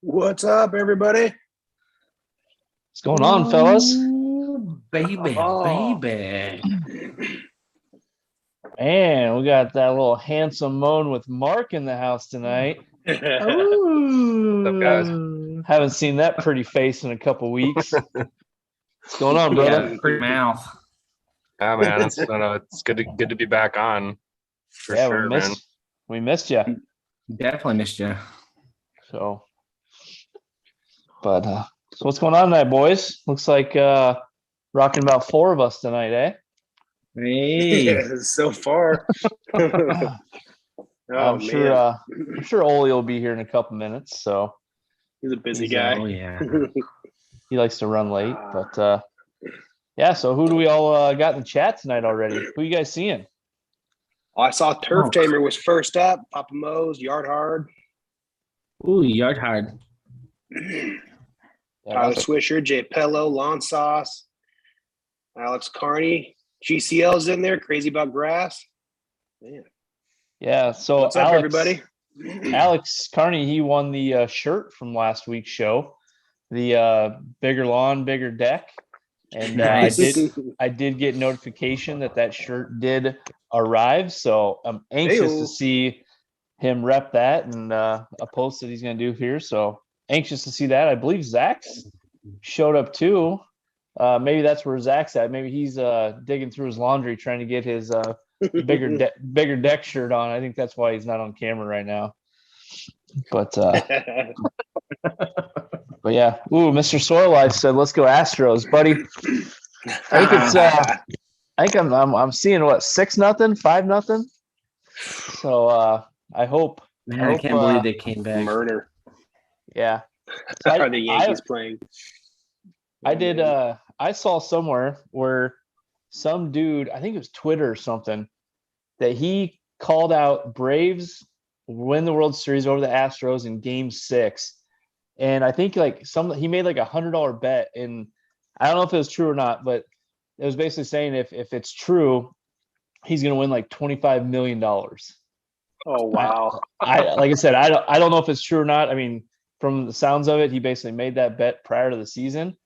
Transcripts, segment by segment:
What's up, everybody? What's going on, fellas? Baby. Man, we got that little handsome moan with Mark in the house tonight. Ooh. What's up, guys? Haven't seen that pretty face in a couple weeks. What's going on, brother? Yeah, pretty mouth. Yeah, man, it's good to be back on for Yeah, sure, man. we missed you. Definitely missed you. So what's going on tonight, boys? Looks like rocking about 4 of us tonight, eh? Hey. Yeah, so far. I'm sure Olee will be here in a couple minutes, so he's a busy he's, guy. Oh yeah. he likes to run late. But yeah, so who do we all got in the chat tonight already? Who you guys seeing? I saw Turf Tamer was first up. Papa Mo's, Yard Hard. Ooh, yard hard. Tyler Swisher, Jay Pello, Lawn Sauce, Alex Carney. GCL's in there, crazy about grass. Man. Yeah, so What's up, everybody? Alex Carney, he won the shirt from last week's show, the bigger lawn, bigger deck, and Nice. I did get notification that shirt did arrive. So I'm anxious to see him rep that and a post that he's going to do here. So anxious to see that. I believe Zach's showed up too. Maybe that's where Zach's at. Maybe he's digging through his laundry trying to get his bigger deck shirt on. I think that's why he's not on camera right now. But but yeah. Ooh, Mr. Soil Life said, "Let's go Astros, buddy." I think it's I think I'm seeing what 6-0, 5-0. So I hope. Man, I can't believe they came back. Murder. Yeah. Are the Yankees playing? I did. I saw somewhere where some dude, I think it was Twitter or something, that he called out Braves win the World Series over the Astros in Game 6, and I think he made like $100 bet, and I don't know if it was true or not, but it was basically saying if it's true, he's gonna win like $25 million. Oh wow! Like I said, I don't know if it's true or not. I mean, from the sounds of it, he basically made that bet prior to the season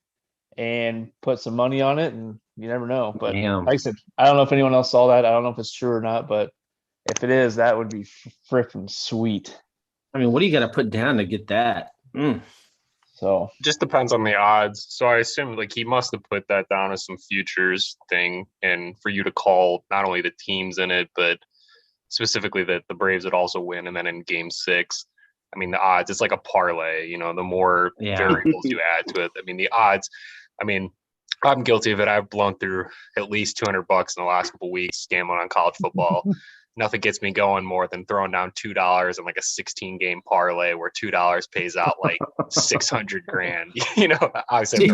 and put some money on it, and you never know. But like I said, I don't know if anyone else saw that. I don't know if it's true or not, but if it is, that would be freaking sweet. I mean, what do you got to put down to get that? So just depends on the odds. So I assume he must have put that down as some futures thing, and for you to call not only the teams in it, but specifically that the Braves would also win, and then in Game 6. I mean, the odds, it's like a parlay, the more variables you add to it. I mean, the odds, I'm guilty of it. I've blown through at least $200 in the last couple of weeks gambling on college football. Nothing gets me going more than throwing down $2 in like a 16-game parlay where $2 pays out like 600 grand. I said,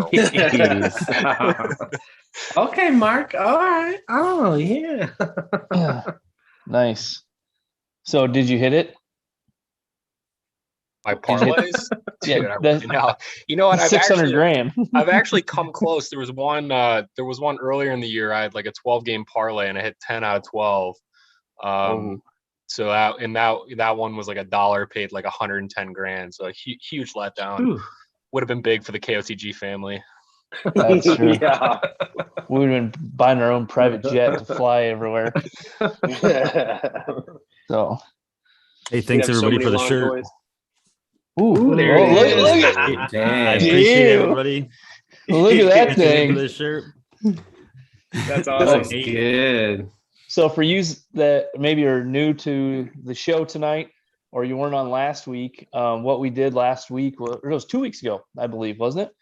okay, Mark. All right. Oh, yeah. Nice. So did you hit it? My parlays? Yeah, you know what? 600 grand. I've actually come close. There was one earlier in the year. I had like a 12-game parlay and I hit 10 out of 12. So that one was like $1 paid like 110 grand. So a huge letdown. Ooh. Would have been big for the KOTG family. That's true. Yeah. We would have been buying our own private jet to fly everywhere. So hey, thanks everybody for the shirt. Toys. Ooh, there it is. Look at it. I appreciate everybody. Look at that thing. For this shirt. That's awesome. Good. So for you that maybe are new to the show tonight, or you weren't on last week, what we did last week it was 2 weeks ago, I believe, wasn't it?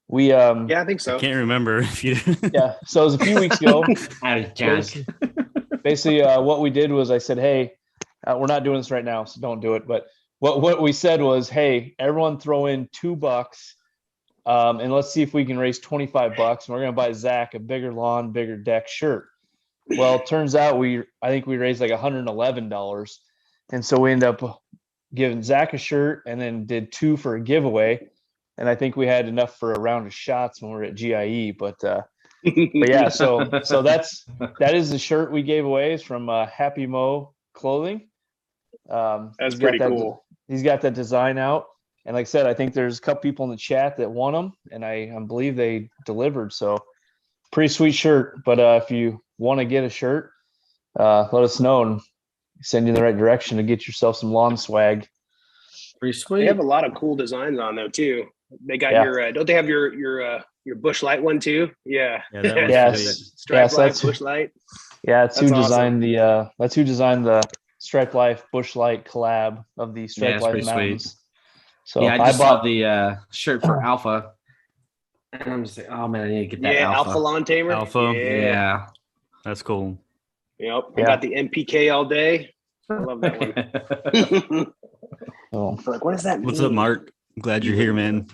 We yeah, I think so. I can't remember if you yeah, so it was a few weeks ago. Basically, what we did was I said, hey, we're not doing this right now, so don't do it. But what we said was, hey, everyone throw in $2, and let's see if we can raise $25, and we're gonna buy Zach a bigger lawn, bigger deck shirt. Well, it turns out I think we raised like $111, and so we ended up giving Zach a shirt and then did 2 for a giveaway, and I think we had enough for a round of shots when we were at GIE. But yeah, so that is the shirt we gave away. It's from Happy Mo Clothing. That's pretty cool. He's got that design out. And like I said, I think there's a couple people in the chat that want them, and I believe they delivered. So pretty sweet shirt. But if you want to get a shirt, let us know and send you in the right direction to get yourself some lawn swag. Pretty sweet. They have a lot of cool designs on though too. They got Yeah. your don't they have your Bush Light one too? Yeah. Yeah, that one's Yes. sweet. Stripe Yes, Light, that's- Bush Light. Yeah, that's who That's designed the Stripe Life Bush Light collab of the Stripe it's Life pretty sweet. Mountains. So Yeah, I I just bought saw the shirt for Alpha. And I'm just like, oh man, I need to get that Yeah, Alpha. Alpha Lawn Tamer. Alpha. Yeah. That's cool. Yep. I Yeah. got the MPK all day. I love that one. oh, Like, what does that mean? What's up, Mark? Glad you're here, man.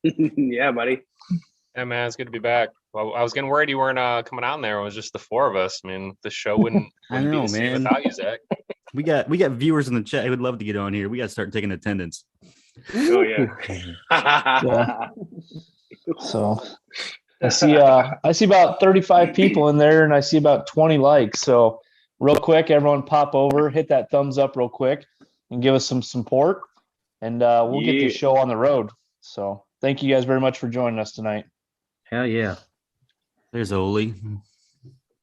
Yeah, buddy. Yeah, man, it's good to be back. Well, I was getting worried you weren't coming on there. It was just the four of us. I mean, the show wouldn't I be know, the same man. without you, Zach. We got viewers in the chat who would love to get on here. We got to start taking attendance. Oh yeah. Yeah. So I see about 35 people in there, and I see about 20 likes. So real quick, everyone pop over, hit that thumbs up real quick, and give us some support, and we'll get this show on the road. So thank you guys very much for joining us tonight. Hell yeah. There's Olee.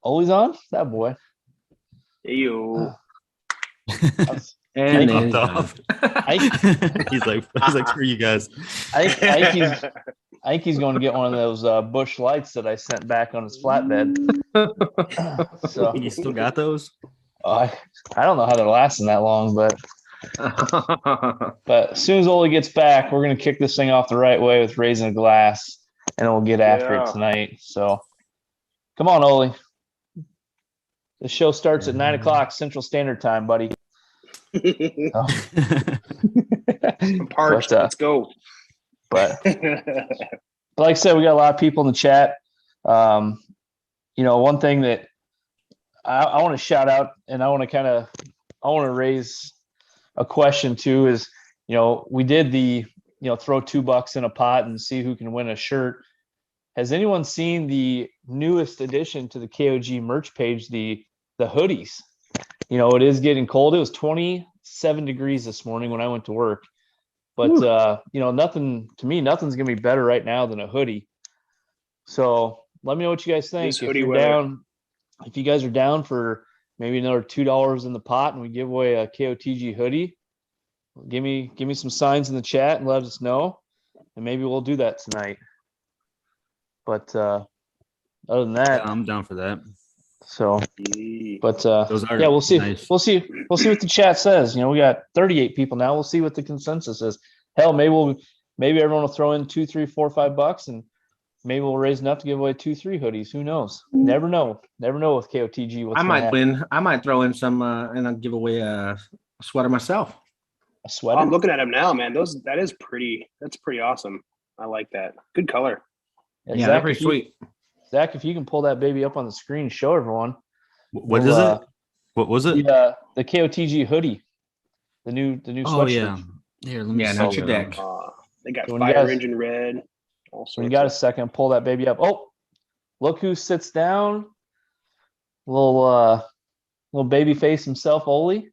Always on that boy. You. And He then popped off. he's like, screw you guys. I think he's going to get one of those Bush Lights that I sent back on his flatbed. So You still got those? I don't know how they're lasting that long, but as soon as Olee gets back, we're going to kick this thing off the right way with raising a glass, and then we'll get after it tonight. So come on, Olee. The show starts at 9:00 Central Standard Time, buddy. I'm parched. But, Let's go. But like I said, we got a lot of people in the chat. One thing that I want to shout out, and I want to raise a question too is, we did the, throw $2 in a pot and see who can win a shirt. Has anyone seen the newest addition to the KOG merch page, the hoodies? It is getting cold. It was 27 degrees this morning when I went to work. But, nothing's going to be better right now than a hoodie. So let me know what you guys think. If you guys are down for maybe another $2 in the pot and we give away a KOTG hoodie, give me some signs in the chat and let us know. And maybe we'll do that tonight. But other than that, Yeah, I'm down for that. so, but Those are we'll see. nice. We'll see what the chat says. We got 38 people now. We'll see what the consensus is. Hell, maybe everyone will throw in $2, $3, $4, $5, and maybe we'll raise enough to give away 2, 3 hoodies. Who knows? Never know with KOTG. I might win. I might throw in some and I'll give away a sweater myself. A sweater. I'm looking at them now, man. That's pretty awesome. I like that. Good color. Yeah, they're pretty sweet. Zach, if you can pull that baby up on the screen, show everyone. What is it? What was it? The KOTG hoodie. The new Oh sweatshirt. yeah. Here, let me Yeah, see not your that. deck. They got When you fire guys- engine red. When you got a second, pull that baby up. Oh, look who sits down. Little baby face himself, Olee.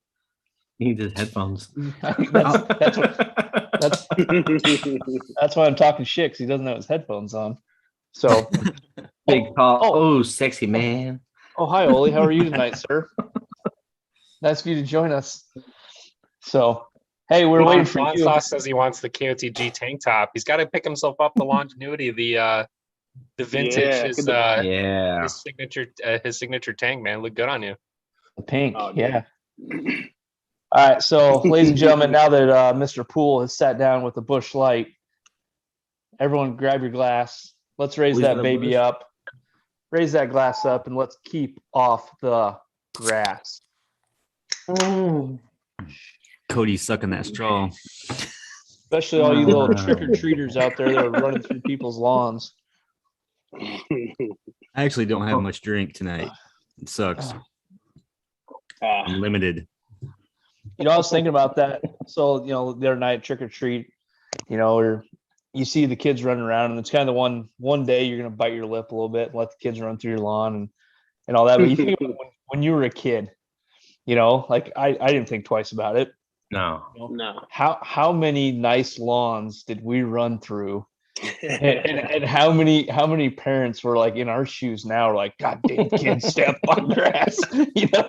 He needs his headphones. That's why I'm talking shit, 'cause he doesn't have his headphones on. So Big tall. Oh, sexy man. Oh, hi, Olee. How are you tonight, sir? Nice for you to join us. So, hey, we're waiting for Lawn you. Sauce says he wants the KOTG tank top. He's got to pick himself up the Lawngenuity, the vintage, Yeah. his signature tank, man. Look good on you. The pink, Oh, yeah. All right, so, ladies and gentlemen, now that Mr. Poole has sat down with the Bush Light, everyone grab your glass. Let's raise Please that let baby Bush. up. Raise that glass up, and let's keep off the grass. Cody's sucking that straw. Especially all you little trick-or-treaters out there that are running through people's lawns. I actually don't have much drink tonight. It sucks. I'm limited. I was thinking about that. So, the other night, trick-or-treat, or you see the kids running around, and it's kind of the one day you're going to bite your lip a little bit and let the kids run through your lawn and all that. But you think about when you were a kid, like I didn't think twice about it. No. No. How many nice lawns did we run through? And how many parents were like in our shoes now, like, God damn kids, step on grass. Yeah.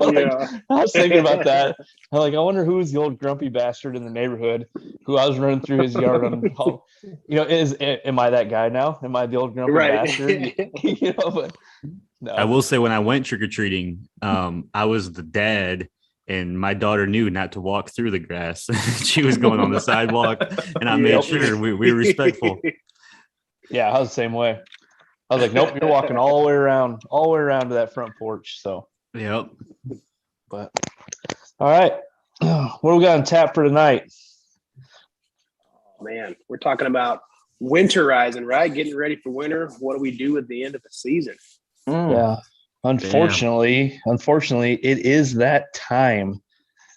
I was thinking about that. I'm like, I wonder who was the old grumpy bastard in the neighborhood who I was running through his yard on. Am I that guy now? Am I the old grumpy Right. bastard? But no. I will say when I went trick or treating, I was the dad, and my daughter knew not to walk through the grass. She was going on the sidewalk, and I made sure we were respectful. Yeah, I was the same way. I was like, nope, you're walking all the way around to that front porch. So, Yep. but all right. What do we got on tap for tonight? Man, we're talking about winterizing, right? Getting ready for winter. What do we do at the end of the season? Yeah. Unfortunately, it is that time.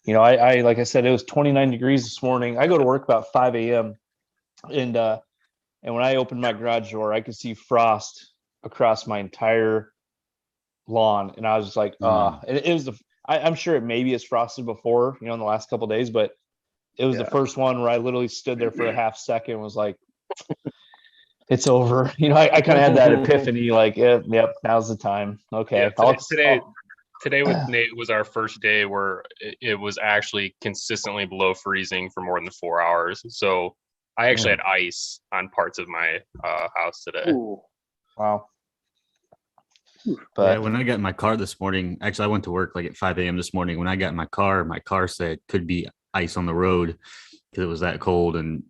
I like I said, it was 29 degrees this morning. I go to work about 5 a.m. And when I opened my garage door, I could see frost across my entire lawn. And I was just like, it was I'm sure it maybe has frosted before, in the last couple of days, but it was the first one where I literally stood there for a half second and was like, it's over. I kind of had that epiphany, like, yep, now's the time. Okay. Yeah, today with Nate was our first day where it was actually consistently below freezing for more than 4 hours. So I actually had ice on parts of my house today. Ooh. Wow. But when I got in my car this morning, actually I went to work like at 5 a.m. this morning. When I got in my car said could be ice on the road because it was that cold. And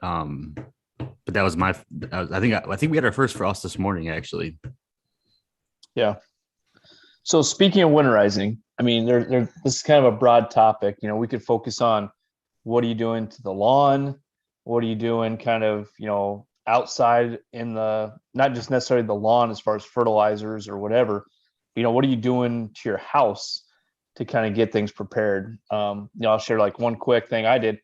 but that was I think we had our first frost this morning actually. Yeah. So speaking of winterizing, I mean, this is kind of a broad topic. We could focus on what are you doing to the lawn? What are you doing kind of, outside in not just necessarily the lawn as far as fertilizers or whatever, what are you doing to your house to kind of get things prepared? I'll share like one quick thing I did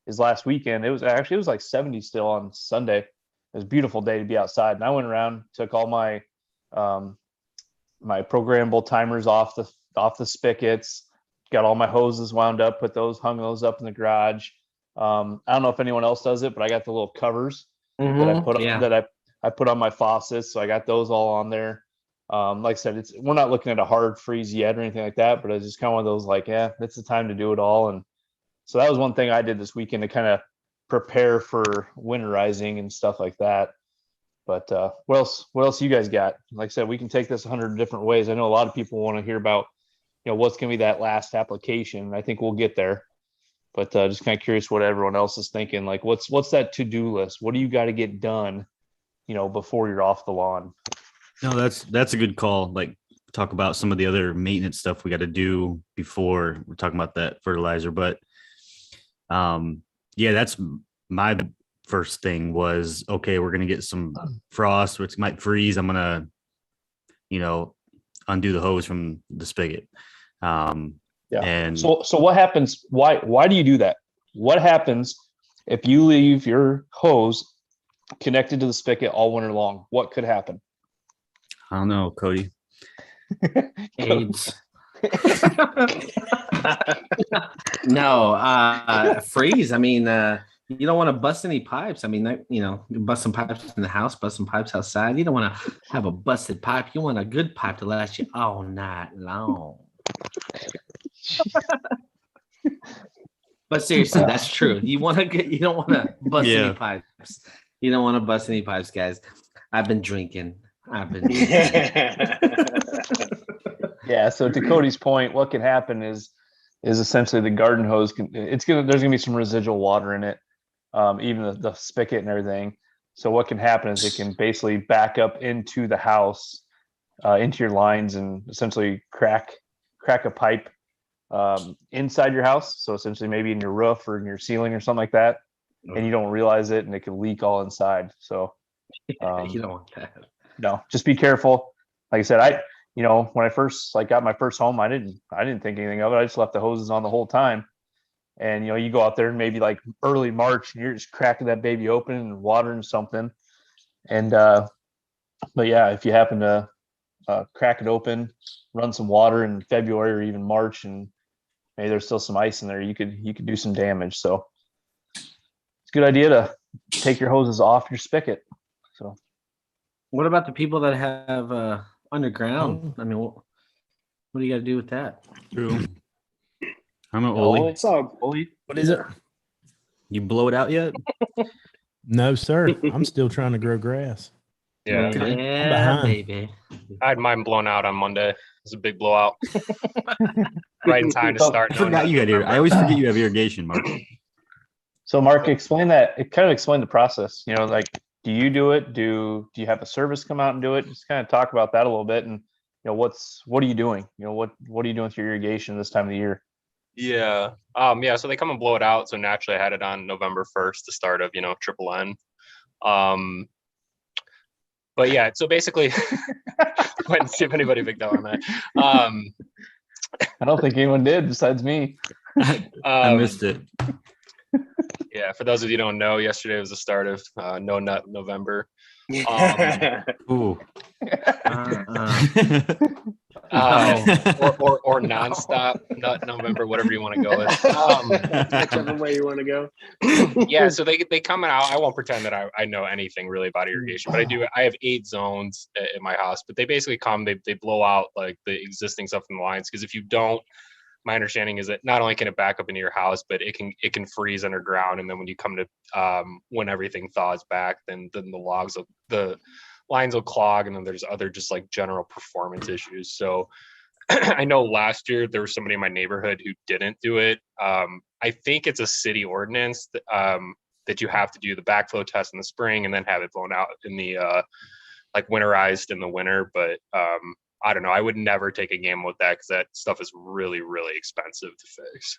is last weekend. It was like 70 still on Sunday. It was a beautiful day to be outside. And I went around, took all my, my programmable timers off the spigots, got all my hoses wound up, hung those up in the garage. I don't know if anyone else does it, but I got the little covers that I put on my faucets. So I got those all on there. Like I said, we're not looking at a hard freeze yet or anything like that, but it's just kind of one of those like, yeah, it's the time to do it all. And so that was one thing I did this weekend to kind of prepare for winterizing and stuff like that. But what else you guys got? Like I said, we can take this 100 different ways. I know a lot of people want to hear about, what's going to be that last application. I think we'll get there. But just kind of curious what everyone else is thinking. Like, what's that to-do list? What do you got to get done, before you're off the lawn? No, that's a good call. Like, talk about some of the other maintenance stuff we got to do before we're talking about that fertilizer. But that's my first thing was, okay, we're going to get some frost, which might freeze. I'm going to, undo the hose from the spigot. Yeah. And so what happens? Why do you do that? What happens if you leave your hose connected to the spigot all winter long? What could happen? I don't know, Cody. AIDS. No, freeze. I mean, you don't want to bust any pipes. I mean, you bust some pipes in the house, bust some pipes outside. You don't want to have a busted pipe. You want a good pipe to last you all night long. But seriously, that's true. You don't want to bust any pipes. You don't want to bust any pipes, guys. I've been drinking. Yeah. So to Cody's point, what can happen is essentially the garden hose there's gonna be some residual water in it, even the spigot and everything. So what can happen is it can basically back up into the house, into your lines, and essentially crack a pipe inside your house. So essentially maybe in your roof or in your ceiling or something like that, and you don't realize it, and it can leak all inside. So you don't want that. No, just be careful. Like I said, when I first got my first home, I didn't think anything of it. I just left the hoses on the whole time. And you go out there and maybe like early March and you're just cracking that baby open and watering something. And but yeah, if you happen to crack it open, run some water in February or even March, and maybe there's still some ice in there. You could do some damage. So it's a good idea to take your hoses off your spigot. So What about the people that have underground? I mean, what do you got to do with that? True. I'm an Olee. It's all What is it? You blow it out yet? No, sir. I'm still trying to grow grass. Yeah, Yeah, behind. baby. I had mine blown out on Monday. It was a big blowout. Right in time to start. I forgot you had I always forget you have irrigation, Mark. So Mark, explain that. It kind of explain the process. You know, like, do you do it? Do you have a service come out and do it? Just kind of talk about that a little bit. And you know, what are you doing? You know, what are you doing with your irrigation this time of the year? Yeah. So they come and blow it out. So naturally I had it on November 1st, the start of, triple N. But yeah, so basically wait and see if anybody picked up on that. I don't think anyone did besides me. I missed it. Yeah, for those of you who don't know, yesterday was the start of No Nut November. Ooh. Or nonstop Nut November, whatever you want to go with. whichever way you want to go. Yeah, so they come out. I won't pretend that I know anything really about irrigation, but I have 8 zones in my house. But they basically come, they blow out like the existing stuff in the lines, because if you don't, my understanding is that not only can it back up into your house, but it can freeze underground, and then when you come to when everything thaws back, then the lines will clog, and then there's other just like general performance issues. So I know last year there was somebody in my neighborhood who didn't do it. I think it's a city ordinance that you have to do the backflow test in the spring and then have it blown out in the like winterized in the winter. But I don't know. I would never take a gamble with that, because that stuff is really, really expensive to fix.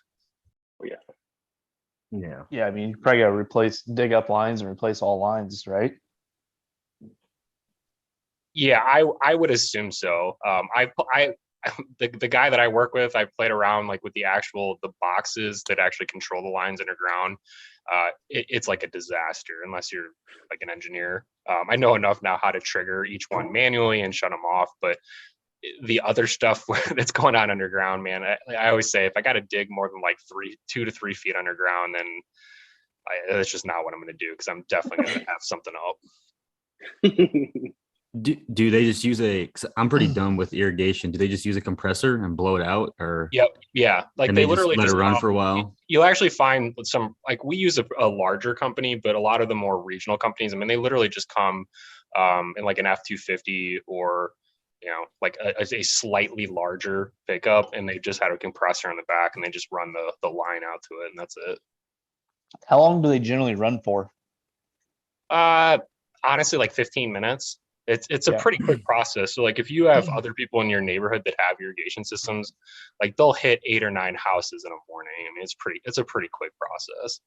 Yeah. I mean, you probably got to dig up lines and replace all lines, right? Yeah, I would assume so. The guy that I work with, I played around like with the boxes that actually control the lines underground. It's like a disaster unless you're like an engineer. I know enough now how to trigger each one manually and shut them off, but the other stuff that's going on underground, man, I always say if I got to dig more than like 2 to 3 feet underground, then that's just not what I'm going to do, because I'm definitely going to have something up. Do they just use I'm pretty dumb with irrigation. Do they just use a compressor and blow it out, or? Yep. Yeah. Like they literally let it run for a while. You'll actually find some, like we use a larger company, but a lot of the more regional companies, I mean, they literally just come in like an F-250 or, like a slightly larger pickup, and they just had a compressor in the back, and they just run the line out to it, and that's it. How long do they generally run for? Honestly, like 15 minutes. It's a pretty quick process. So like if you have other people in your neighborhood that have irrigation systems, like they'll hit 8 or 9 houses in a morning. I mean, it's a pretty quick process.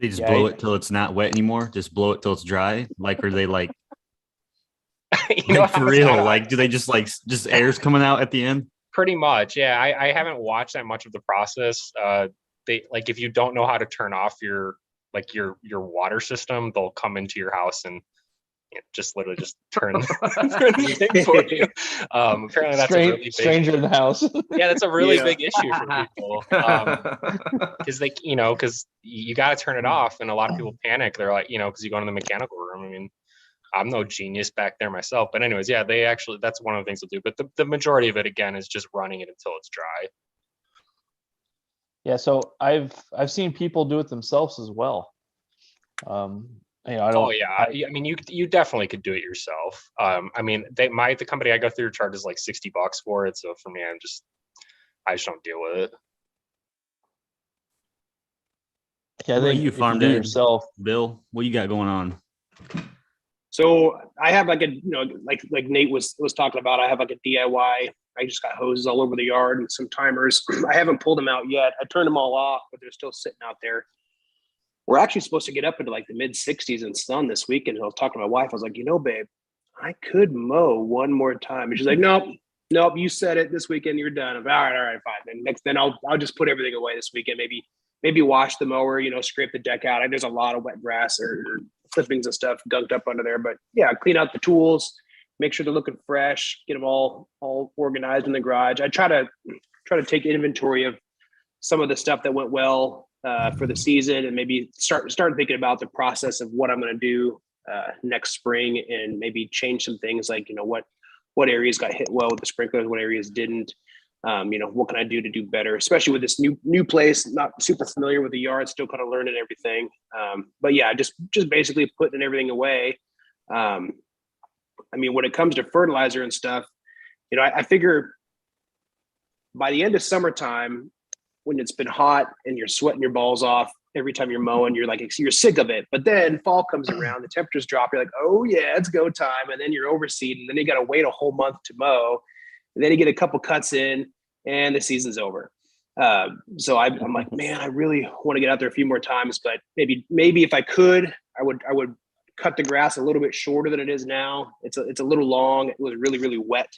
They just blow it till it's not wet anymore. Just blow it till it's dry. Like, are they like, for real? Like, do they just air's coming out at the end? Pretty much. Yeah. I haven't watched that much of the process. They like, if you don't know how to turn off your water system, they'll come into your house and just literally just turn the thing for you. Apparently that's a really big stranger in the house. Yeah, that's a really big issue for people. Because because you got to turn it off, and a lot of people panic. They're like, because you go into the mechanical room. I mean, I'm no genius back there myself, but anyways, yeah, that's one of the things they'll do. But the majority of it, again, is just running it until it's dry. Yeah, so I've seen people do it themselves as well. I don't. Oh yeah, I mean, you definitely could do it yourself. I mean, the company I go through charges like $60 for it. So for me, I just don't deal with it. Yeah, I think you Pharm Dad yourself, Bill. What you got going on? So I have like like Nate was talking about. I have like a DIY. I just got hoses all over the yard and some timers. I haven't pulled them out yet. I turned them all off, but they're still sitting out there. We're actually supposed to get up into like the mid 60s in sun this weekend. I was talking to my wife. I was like, babe, I could mow one more time. And she's like, nope, you said it this weekend. You're done. I'm all right, fine. Then I'll just put everything away this weekend. Maybe wash the mower, scrape the deck out. There's a lot of wet grass or clippings and stuff gunked up under there. But yeah, clean out the tools, make sure they're looking fresh, get them all organized in the garage. I try to take inventory of some of the stuff that went well for the season, and maybe start thinking about the process of what I'm going to do next spring, and maybe change some things like, what areas got hit well with the sprinklers, what areas didn't. What can I do to do better, especially with this new place, not super familiar with the yard, still kind of learning everything. But yeah, just basically putting everything away. When it comes to fertilizer and stuff, I figure by the end of summertime, when it's been hot and you're sweating your balls off every time you're mowing, you're sick of it. But then fall comes around, the temperatures drop. You're like, oh yeah, it's go time. And then you're overseeding, and then you got to wait a whole month to mow. And then you get a couple cuts in and the season's over. So I'm like, man, I really want to get out there a few more times, but maybe if I could, I would cut the grass a little bit shorter than it is now. It's a little long. It was really, really wet.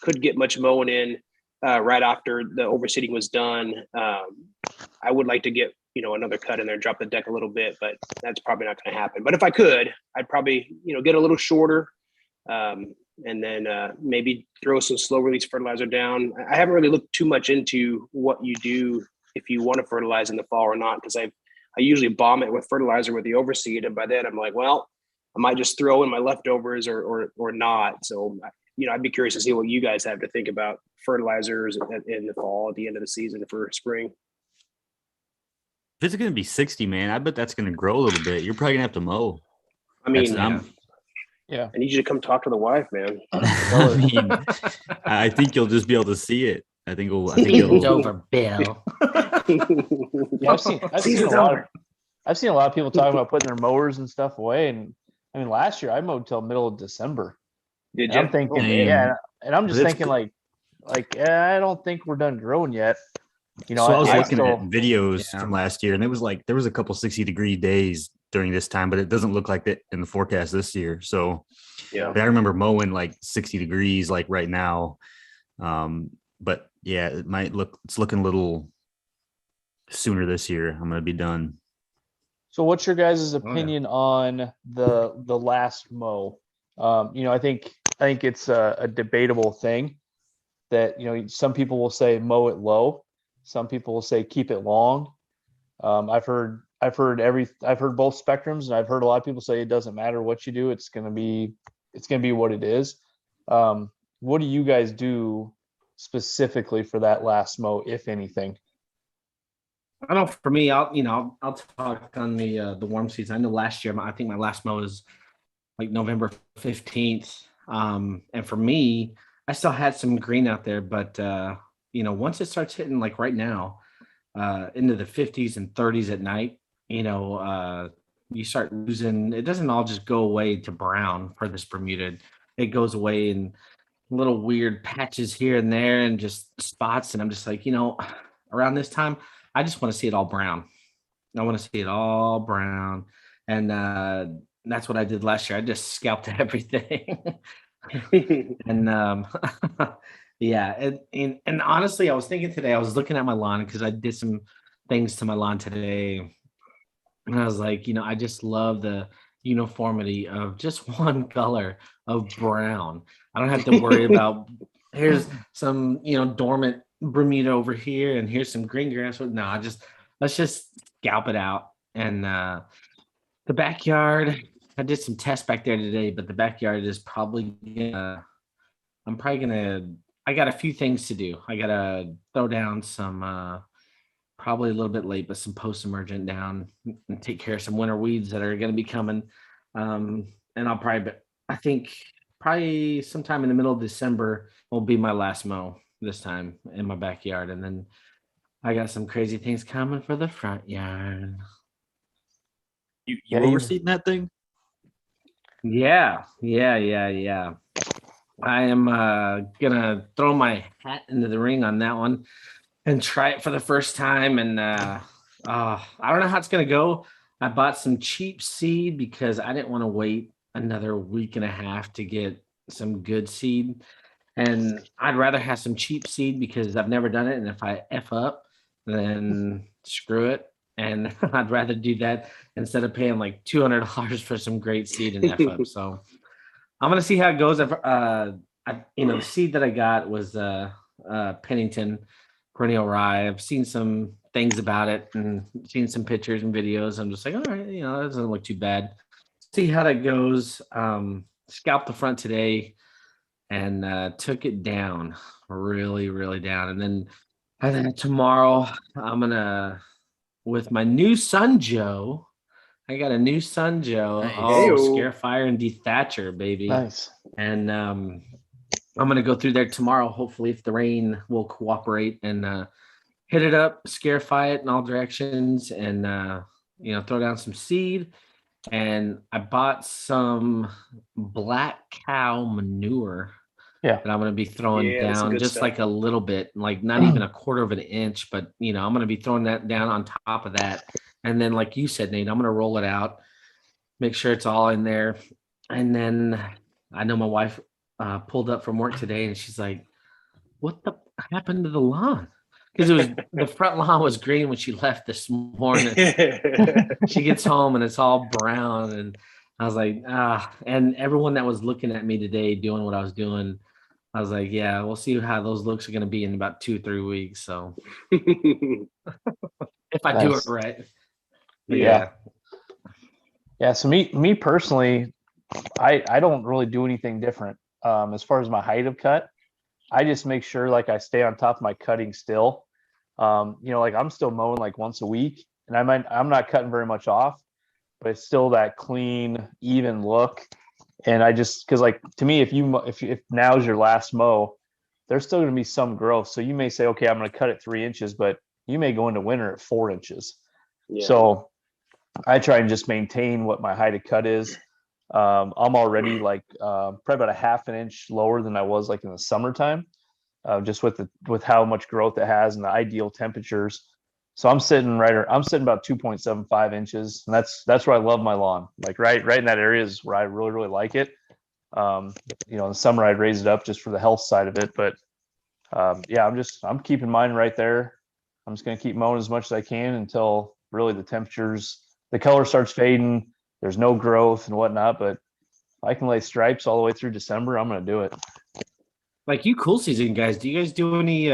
Couldn't get much mowing in right after the overseeding was done. I would like to get, another cut in there and drop the deck a little bit, but that's probably not going to happen. But if I could, I'd probably, get a little shorter, and then maybe throw some slow release fertilizer down. I haven't really looked too much into what you do if you want to fertilize in the fall or not, because I usually bomb it with fertilizer with the overseed, and by then I'm like, well, I might just throw in my leftovers or not. So I'd be curious to see what you guys have to think about fertilizers in the fall at the end of the season for spring. If it's going to be 60, man, I bet that's going to grow a little bit. You're probably going to have to mow. Yeah. I need you to come talk to the wife, man. I think you'll just be able to see it. I think it's over, Bill. Yeah, I've seen a lot of people talking about putting their mowers and stuff away. And last year I mowed till middle of December. Did you? I'm thinking, and I'm just thinking like, I don't think we're done growing yet. So I was looking at videos from last year, and it was like there was a couple 60-degree days during this time, but it doesn't look like that in the forecast this year. So yeah, I remember mowing like 60 degrees like right now. But yeah, it's looking a little sooner this year. I'm going to be done. So what's your guys' opinion on the last mow? I think it's a debatable thing that, some people will say mow it low. Some people will say keep it long. I've heard both spectrums, and I've heard a lot of people say it doesn't matter what you do. It's going to be what it is. What do you guys do specifically for that last mow, if anything? I know for me, I'll talk on the warm season. I know last year, I think my last mow was like November 15th. And for me, I still had some green out there, but once it starts hitting like right now, into the 50s and 30s at night, you start losing. It doesn't all just go away to brown for this Bermuda. It goes away in little weird patches here and there and just spots. And I'm just like, around this time, I just want to see it all brown. I want to see it all brown. And that's what I did last year. I just scalped everything. And yeah. And honestly, I was thinking today, I was looking at my lawn because I did some things to my lawn today. And I was like, I just love the uniformity of just one color of brown. I don't have to worry about here's some, dormant Bermuda over here and here's some green grass. No, let's just scalp it out. And the backyard, I did some tests back there today, but the backyard is probably I got a few things to do. I got to throw down some, probably a little bit late, but some post-emergent down and take care of some winter weeds that are going to be coming. And I think probably sometime in the middle of December will be my last mow this time in my backyard. And then I got some crazy things coming for the front yard. You overseeing that thing? Yeah. I am gonna throw my hat into the ring on that one and try it for the first time. And I don't know how it's gonna go. I bought some cheap seed because I didn't want to wait another week and a half to get some good seed. And I'd rather have some cheap seed because I've never done it. And if I F up, then screw it. And I'd rather do that instead of paying like $200 for some great seed and F up. So I'm going to see how it goes. The seed that I got was Pennington perennial rye. I've seen some things about it and seen some pictures and videos. I'm just like, all right, that doesn't look too bad. See how that goes. Scalped the front today and took it down really, really down. And then tomorrow I'm gonna, with my new son Joe. I got a new son Joe. Nice. Oh, scare fire and dethatcher, baby. Nice. And I'm gonna go through there tomorrow. Hopefully, if the rain will cooperate and hit it up, scarify it in all directions, and throw down some seed. And I bought some black cow manure. Yeah. That I'm going to be throwing down just like a little bit, like not even a quarter of an inch, but I'm going to be throwing that down on top of that. And then, like you said, Nate, I'm going to roll it out, make sure it's all in there. And then I know my wife pulled up from work today and she's like, what the happened to the lawn? Because the front lawn was green when she left this morning. She gets home and it's all brown. And I was like, and everyone that was looking at me today doing what I was doing, I was like, yeah, we'll see how those looks are going to be in about 2-3 weeks. So if I do it right. But yeah. So me personally, I don't really do anything different. As far as my height of cut, I just make sure like I stay on top of my cutting still. Like I'm still mowing like once a week, and I'm not cutting very much off, but it's still that clean, even look. And I just, because like to me, if now's your last mow, there's still going to be some growth. So you may say, okay, I'm going to cut it 3 inches, but you may go into winter at 4 inches. Yeah. So I try and just maintain what my height of cut is. I'm already like probably about a half an inch lower than I was like in the summertime, just with how much growth it has and the ideal temperatures. So I'm sitting about 2.75 inches, and that's where I love my lawn. Like right in that area is where I really, really like it. In the summer I'd raise it up just for the health side of it, but I'm keeping mine right there. I'm just going to keep mowing as much as I can until really the color starts fading. There's no growth and whatnot, but if I can lay stripes all the way through December, I'm going to do it. Like you cool season guys, do you guys do any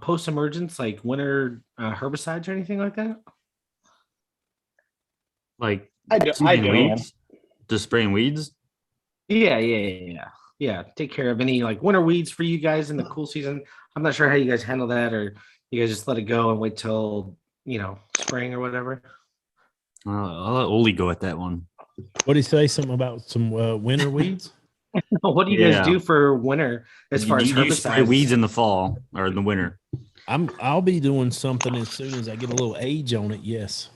post-emergence like winter herbicides or anything like that? Like I do. Weeds? Just spraying weeds? Yeah. Take care of any like winter weeds for you guys in the cool season. I'm not sure how you guys handle that, or you guys just let it go and wait till spring or whatever. I'll let Olee go at that one. What did he say? Something about some winter weeds? What do you guys do for winter as far as herbicides? You spray weeds in the fall or in the winter? I'll be doing something as soon as I get a little age on it. Yes.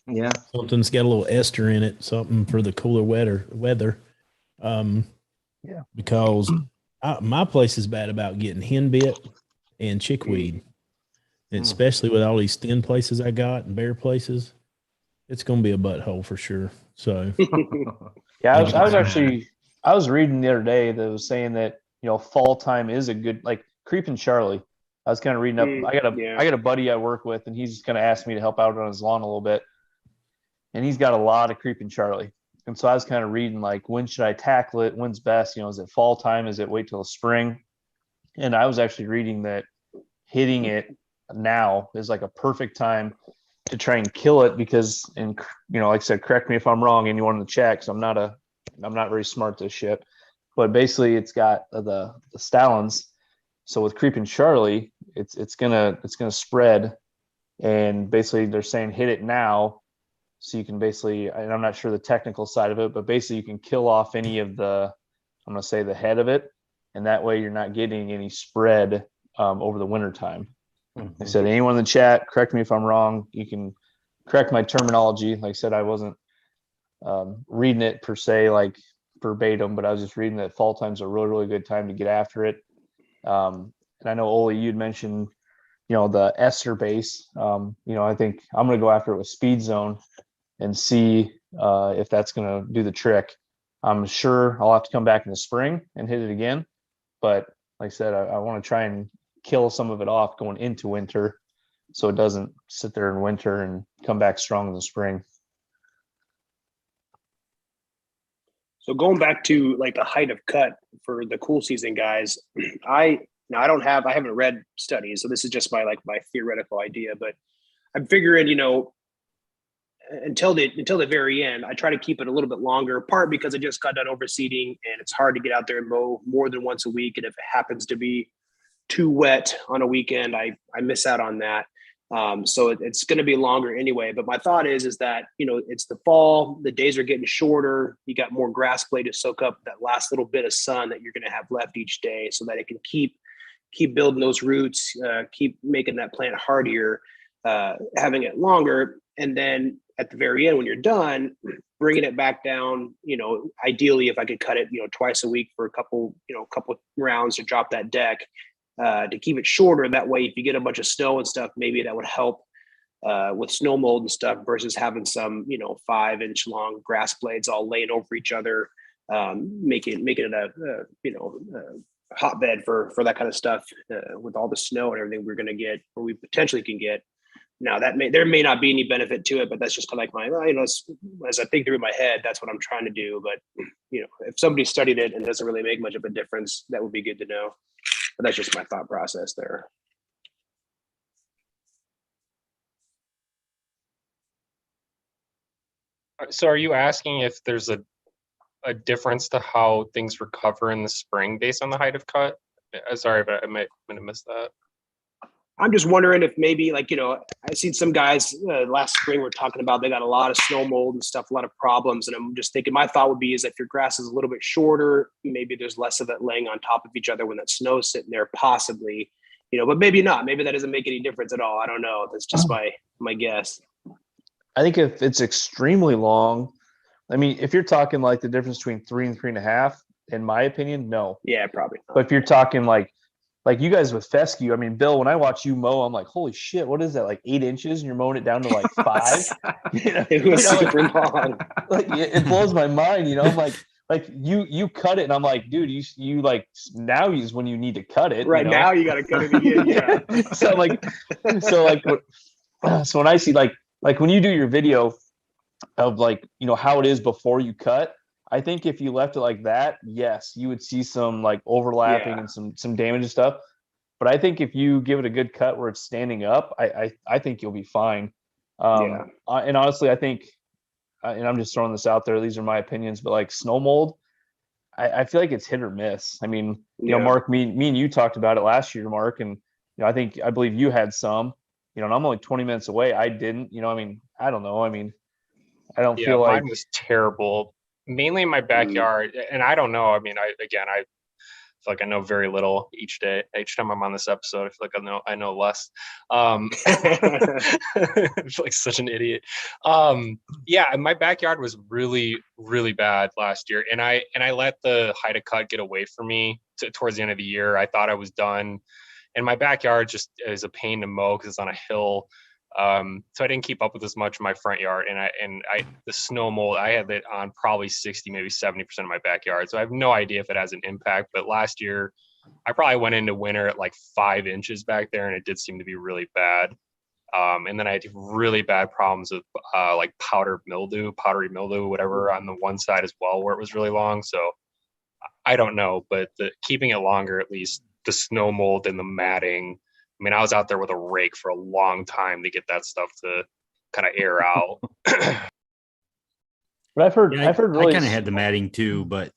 Yeah. Something's got a little ester in it. Something for the cooler weather. Because my place is bad about getting hen bit and chickweed, and especially with all these thin places I got and bare places, it's going to be a butthole for sure. So yeah, I was reading the other day that was saying that fall time is a good, like Creeping Charlie. I was kind of reading up. I got a buddy I work with, and he's kind of asked me to help out on his lawn a little bit, and he's got a lot of Creeping Charlie. And so I was kind of reading like, when should I tackle it? When's best? Is it fall time? Is it wait till the spring? And I was actually reading that hitting it now is like a perfect time to try and kill it, because, and like I said, correct me if I'm wrong, anyone in the chat, because I'm not very smart this shit, but basically it's got the stalins. So with Creeping Charlie, it's gonna spread, and basically they're saying hit it now, so you can basically, and I'm not sure the technical side of it, but basically you can kill off any of the head of it, and that way you're not getting any spread over the winter time. Mm-hmm. I said, anyone in the chat, correct me if I'm wrong. You can correct my terminology. Like I said, I wasn't reading it per se, like verbatim, but I was just reading that fall time's a really, really good time to get after it. And I know, Olee, you'd mentioned, the ester base. I think I'm going to go after it with Speed Zone and see if that's going to do the trick. I'm sure I'll have to come back in the spring and hit it again. But like I said, I want to try and kill some of it off going into winter, so it doesn't sit there in winter and come back strong in the spring. So going back to like the height of cut for the cool season guys, I Now I haven't read studies, so this is just my theoretical idea, but I'm figuring, until the very end, I try to keep it a little bit longer, part because I just got done overseeding and it's hard to get out there and mow more than once a week. And if it happens to be too wet on a weekend, I miss out on that. So it's going to be longer anyway. But my thought is that, it's the fall, the days are getting shorter. You got more grass blade to soak up that last little bit of sun that you're going to have left each day so that it can keep building those roots, keep making that plant hardier, having it longer. And then at the very end, when you're done, bringing it back down, ideally if I could cut it, twice a week for a couple rounds to drop that deck, to keep it shorter. That way, if you get a bunch of snow and stuff, maybe that would help with snow mold and stuff versus having some, 5-inch long grass blades all laying over each other, making it a hotbed for that kind of stuff with all the snow and everything we're going to get, or we potentially can get. Now there may not be any benefit to it, but that's just kind of like as I think through my head, that's what I'm trying to do. But if somebody studied it and it doesn't really make much of a difference, that would be good to know. But that's just my thought process there. So are you asking if there's a difference to how things recover in the spring based on the height of cut? Sorry, but I might have missed that. I'm just wondering if maybe I've seen some guys last spring were talking about they got a lot of snow mold and stuff, a lot of problems. And I'm just thinking my thought would be is if your grass is a little bit shorter, maybe there's less of it laying on top of each other when that snow's sitting there possibly, but maybe not. Maybe that doesn't make any difference at all. I don't know. That's just my guess. I think if it's extremely long, I mean, if you're talking like the difference between 3 and 3.5, in my opinion, no. Yeah, probably not. But if you're talking like you guys with fescue, I mean, Bill, when I watch you mow, I'm like, holy shit, what is that? Like 8 inches and you're mowing it down to like 5? It was super long. Like it blows my mind, I'm like you cut it and I'm like, dude, you like now is when you need to cut it. Right now you got to cut it again. Yeah. so when I see like when you do your video of how it is before you cut, I think if you left it like that, yes, you would see some like overlapping and some damage and stuff. But I think if you give it a good cut where it's standing up, I think you'll be fine. And honestly, I think, and I'm just throwing this out there, these are my opinions, but like snow mold, I feel like it's hit or miss. I mean, Mark, me and you talked about it last year, Mark, and I believe you had some, and I'm only 20 minutes away. I didn't, I mean, I don't know. I mean, I don't feel like mine was terrible. Mainly in my backyard, and I don't know. I mean, I feel like I know very little each day. Each time I'm on this episode, I feel like I know less. I feel like such an idiot. My backyard was really, really bad last year, and I let the height of cut get away from me towards the end of the year. I thought I was done, and my backyard just is a pain to mow because it's on a hill. So I didn't keep up with as much in my front yard, and the snow mold, I had it on probably 60, maybe 70% of my backyard. So I have no idea if it has an impact, but last year I probably went into winter at like 5 inches back there, and it did seem to be really bad. And then I had really bad problems with like powdery mildew, whatever, on the one side as well, where it was really long. So I don't know, but keeping it longer, at least the snow mold and the matting, I mean, I was out there with a rake for a long time to get that stuff to kind of air out. But I've heard really, I kind of had the matting too, but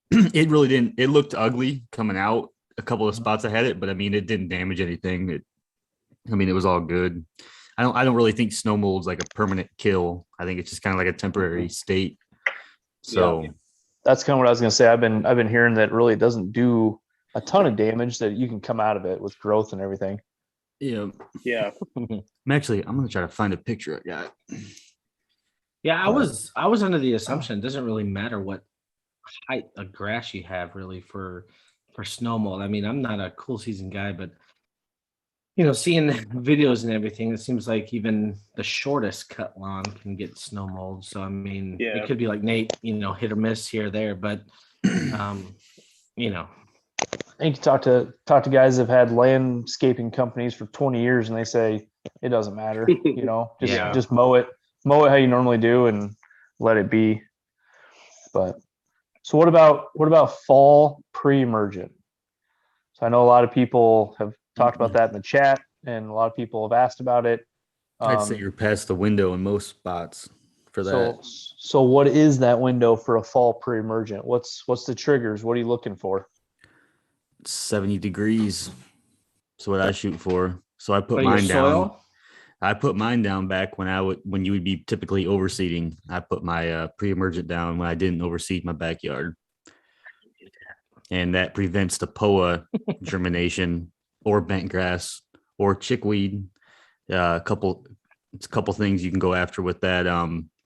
it really didn't. It looked ugly coming out. A couple of spots I had it, but I mean, it didn't damage anything. It was all good. I don't really think snow mold's like a permanent kill. I think it's just kind of like a temporary state. So that's kind of what I was going to say. I've been hearing that really it doesn't do a ton of damage, that you can come out of it with growth and everything. Yeah. I'm going to try to find a picture I got. Yeah, I was under the assumption it doesn't really matter what height of grass you have really for snow mold. I mean, I'm not a cool season guy, but seeing videos and everything, it seems like even the shortest cut lawn can get snow mold. So I mean, it could be like Nate, hit or miss here or there, but I think you talk to guys that have had landscaping companies for 20 years and they say it doesn't matter, just mow it how you normally do and let it be. But so what about fall pre-emergent? So I know a lot of people have talked about that in the chat, and a lot of people have asked about it. I'd say you're past the window in most spots for that. So what is that window for a fall pre-emergent? What's the triggers? What are you looking for? 70 degrees. That's what I shoot for. So I put mine down. I put mine down back when you would be typically overseeding. I put my pre-emergent down when I didn't overseed my backyard. And that prevents the POA germination or bent grass or chickweed. A couple things you can go after with that.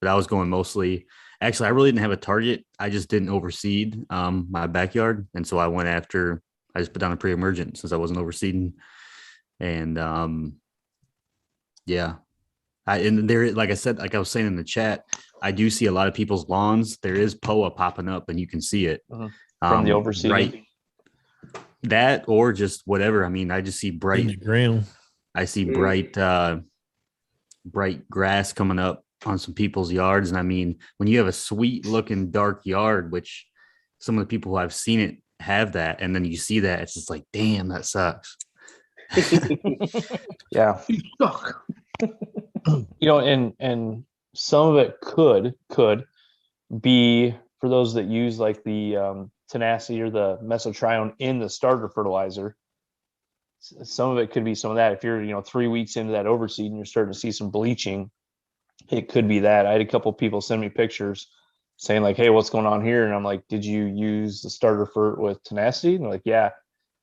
But I was going mostly, actually, I really didn't have a target. I just didn't overseed my backyard. And so I just put down a pre-emergent since I wasn't overseeding. And yeah, and there, like I said, like I was saying in the chat, I do see a lot of people's lawns. There is POA popping up and you can see it. From the overseeding. Right. That or just whatever. I mean, I just see bright in the ground. I see bright grass coming up on some people's yards. And I mean, when you have a sweet looking dark yard, which some of the people who I've seen it have that, and then you see that, it's just like, damn, that sucks. Yeah. And some of it could be for those that use like the tenacity or the mesotrione in the starter fertilizer. Some of it could be some of that. If you're 3 weeks into that overseed and you're starting to see some bleaching, it could be that. I had a couple of people send me pictures saying like, hey, what's going on here? And I'm like, did you use the starter fert with tenacity? And they're like, yeah.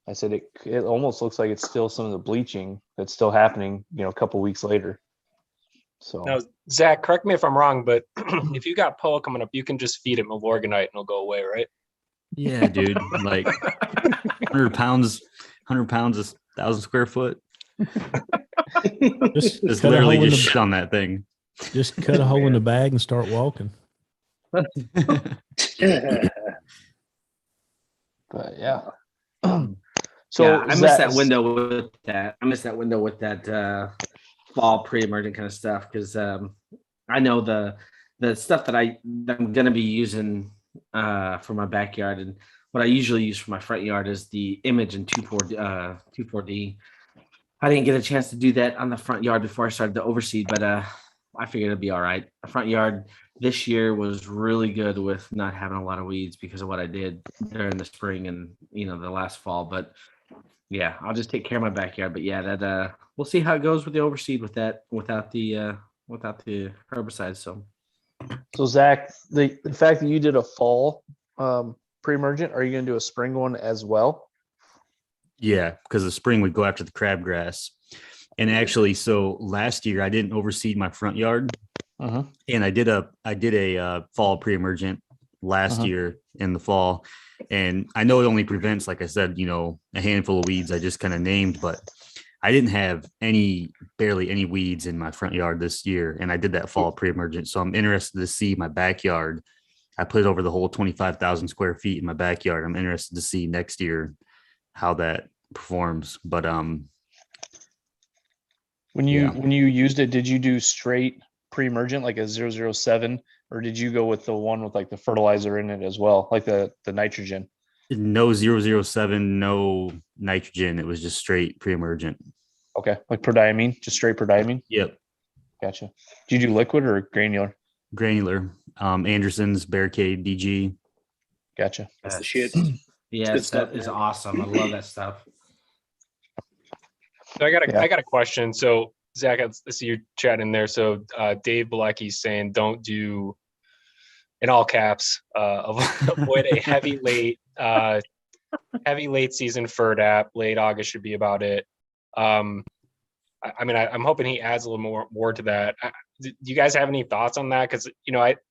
I said it almost looks like it's still some of the bleaching that's still happening, a couple of weeks later. So now, Zach, correct me if I'm wrong, but if you got POA coming up, you can just feed it Milorganite and it'll go away, right? Yeah, dude. Like 100 pounds is 1,000 square foot. Just literally just shit on that thing. Just cut a hole in the bag and start walking. But yeah. So yeah, I missed that window with that. Fall pre-emergent kind of stuff because I know the stuff that I'm going to be using for my backyard, and what I usually use for my front yard is the Image and 2,4-D. I didn't get a chance to do that on the front yard before I started to overseed, but I figured it'd be all right. The front yard this year was really good with not having a lot of weeds because of what I did during the spring and the last fall. But yeah, I'll just take care of my backyard. But yeah, that we'll see how it goes with the overseed with that without the herbicide. So Zach, the fact that you did a fall pre-emergent, are you going to do a spring one as well? Yeah, because the spring would go after the crabgrass. And actually, so last year I didn't overseed my front yard, and I did a fall pre-emergent last year in the fall. And I know it only prevents, like I said, a handful of weeds I just kind of named, but I didn't have barely any weeds in my front yard this year. And I did that fall pre-emergent. So I'm interested to see my backyard. I put it over the whole 25,000 square feet in my backyard. I'm interested to see next year how that performs. But when you used it, did you do straight pre-emergent like a 007, or did you go with the one with like the fertilizer in it as well, like the nitrogen? No 007, no nitrogen. It was just straight pre-emergent. Okay, like prodiamine, just straight prodiamine. Yep. Gotcha. Do you do liquid or granular? Granular. Anderson's Barricade DG. Gotcha. That's the shit. Yeah, that is awesome. I love that stuff. So I got a question. So Zach, I see you chatting there. So Dave Bilecki's saying, don't do, in all caps, avoid a heavy late season FIRD app. Late August should be about it. I'm hoping he adds a little more to that. Do you guys have any thoughts on that? Because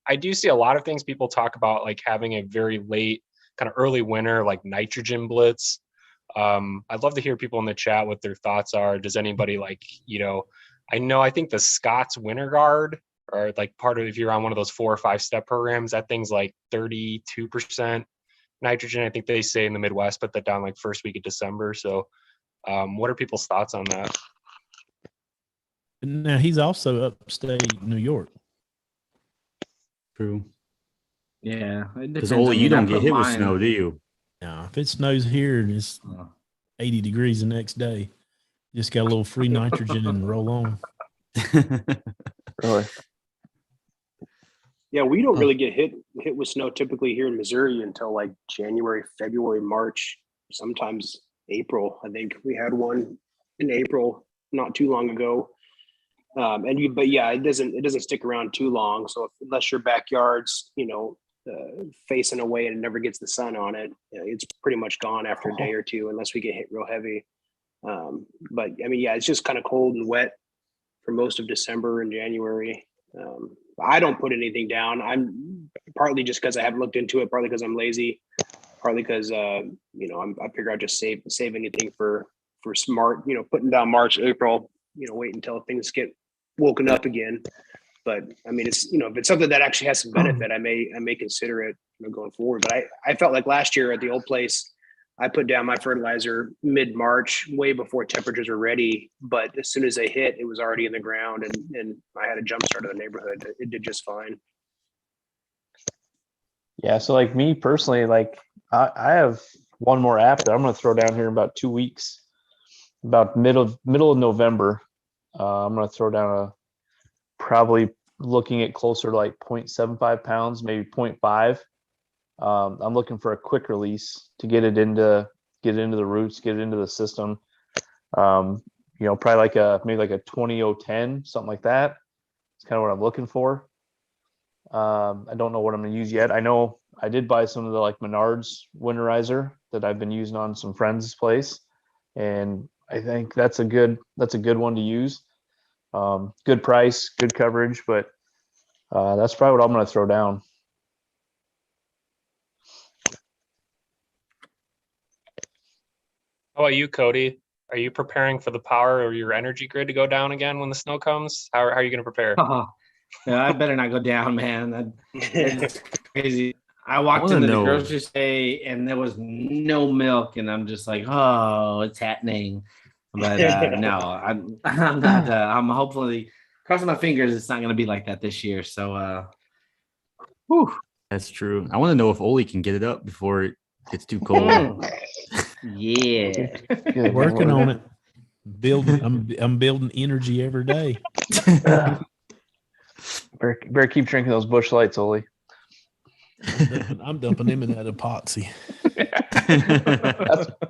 I do see a lot of things people talk about, like having a very late kind of early winter like nitrogen blitz. I'd love to hear people in the chat what their thoughts are. Does anybody I think the Scott's Winter Guard, or like part of, if you're on one of those 4 or 5 step programs, that thing's like 32% nitrogen. I think they say in the Midwest, put that down like first week of December. So what are people's thoughts on that? Now he's also upstate New York. True. Yeah. Because Olee, you don't get hit with snow, do you? No, if it snows here, it's 80 degrees the next day. Just got a little free nitrogen and roll on. Really? Yeah, we don't really get hit with snow typically here in Missouri until like January, February, March, sometimes April. I think we had one in April not too long ago. But yeah, it doesn't stick around too long. So unless your backyard's, facing away and it never gets the sun on it, it's pretty much gone after a day or two, unless we get hit real heavy. But I mean, yeah, it's just kind of cold and wet for most of December and January. I don't put anything down. I'm partly just because I haven't looked into it, partly because I'm lazy, partly because I figure I'll just save anything for smart, putting down March, April, wait until things get woken up again. But I mean, it's if it's something that actually has some benefit, I may consider it going forward. But I felt like last year at the old place, I put down my fertilizer mid-March, way before temperatures were ready. But as soon as they hit, it was already in the ground, and I had a jump start of the neighborhood. It did just fine. Yeah. So like me personally, like I have one more app that I'm going to throw down here in about 2 weeks, about middle of November. I'm going to throw down probably looking at closer to like 0.75 pounds, maybe 0.5. I'm looking for a quick release to get it into the roots, get it into the system. Probably maybe like a 20-0-10, something like that. It's kind of what I'm looking for. I don't know what I'm going to use yet. I know I did buy some of the like Menards winterizer that I've been using on some friends' place, and I think that's a good one to use. Good price, good coverage, but that's probably what I'm going to throw down. How about you, Cody? Are you preparing for the power of your energy grid to go down again when the snow comes? How are you going to prepare? Yeah, I better not go down, man. It's crazy. I walked into the grocery store and there was no milk, and I'm just like, oh, it's happening. But no, I'm not. I'm hopefully crossing my fingers. It's not going to be like that this year. So, That's true. I want to know if Olee can get it up before it gets too cold. Yeah, working on it. I'm building energy every day. Better keep drinking those Busch Lights, Olee. I'm dumping them in that epoxy.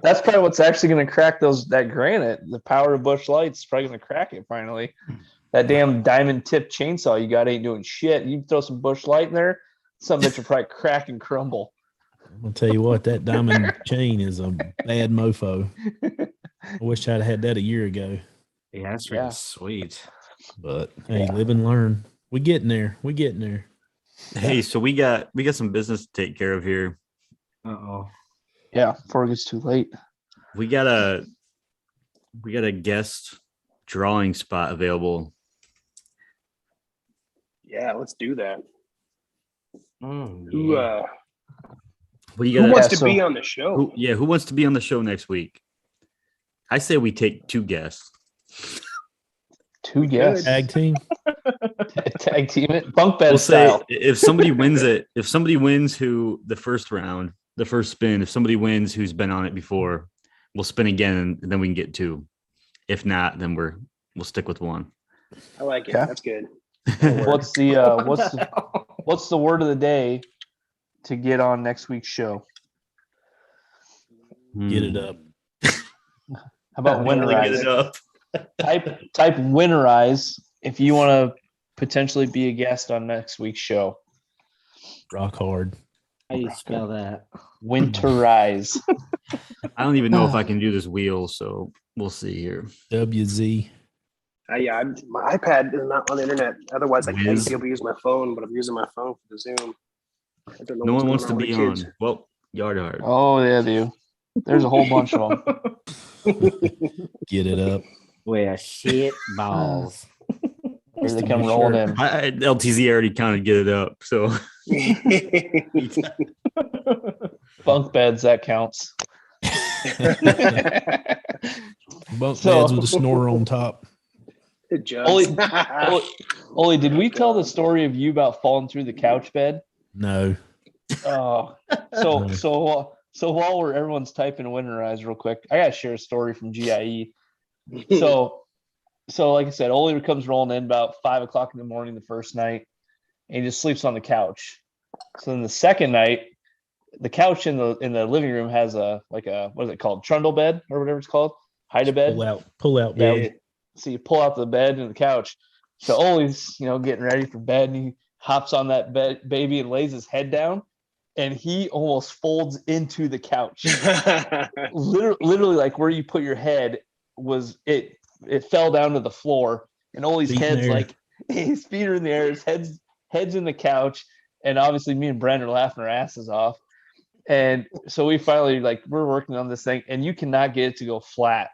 That's probably what's actually going to crack that granite. The power of Busch Lights is probably going to crack it finally. That damn diamond tip chainsaw you got ain't doing shit. You throw some Busch Light in there, some bitch will probably crack and crumble. I'll tell you what, that diamond chain is a bad mofo. I wish I'd had that a year ago. Yeah, that's really sweet. But hey, live and learn. We getting there. Hey, so we got some business to take care of here. Uh-oh. Yeah, before it gets too late. We got a guest drawing spot available. Yeah, let's do that. Who wants to be on the show? Who wants to be on the show next week? I say we take 2 guests. 2 guests. Tag team. Tag team it. Bunk bed style. Say if somebody wins it, if somebody wins the first round, the first spin, if somebody wins who's been on it before, we'll spin again and then we can get 2. If not, then we'll stick with 1. I like it. That's good. What's the word of the day to get on next week's show? Get it up. How about winterize? Get it up. Type winterize if you want to potentially be a guest on next week's show. Rock hard. How do you spell that? Winterize. I don't even know if I can do this wheel, so we'll see here. WZ. Yeah, my iPad is not on the internet. Otherwise, I can be able to use my phone, but I'm using my phone for the Zoom. I don't know no one wants to be on. Well, yard hard. Oh, yeah, they do. There's a whole bunch of them. Get it up. Where shit balls. Here they come rolling in. LTZ already kind of get it up, so bunk beds, that counts. Bunk beds with a snorer on top. Olee, did we tell the story of you about falling through the couch bed? No. Oh, so So while everyone's typing winterize real quick, I gotta share a story from GIE. So like I said, Olee comes rolling in about 5 o'clock in the morning the first night, and he just sleeps on the couch. So then the second night, the couch in the living room has a what is it called, trundle bed or whatever it's called, hide a bed. Pull out Yeah. bed. So you pull out the bed and the couch. So Ole's getting ready for bed, and he hops on that bed baby and lays his head down, and he almost folds into the couch. literally like where you put your head was it fell down to the floor, and Ole's head's like his feet are in the air, his head's in the couch, and obviously me and Brent are laughing our asses off. And so we finally we're working on this thing, and you cannot get it to go flat.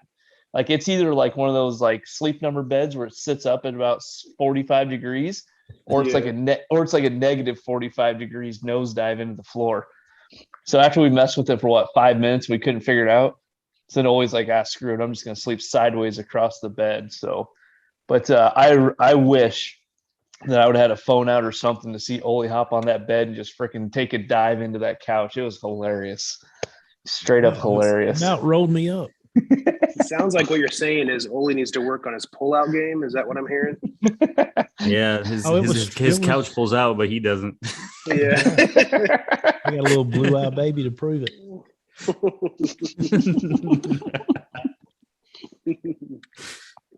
Like it's either like one of those like Sleep Number beds where it sits up at about 45 degrees, or it's like a negative 45 degrees nosedive into the floor. So after we messed with it for 5 minutes, we couldn't figure it out. So then always screw it, I'm just gonna sleep sideways across the bed. So, but I wish that I would have had a phone out or something to see Olee hop on that bed and just freaking take a dive into that couch. It was hilarious, straight up hilarious. About rolled me up. It sounds like what you're saying is Olee needs to work on his pull-out game. Is that what I'm hearing? Yeah, his couch pulls out, but he doesn't. Yeah. I got a little blue-eyed baby to prove it.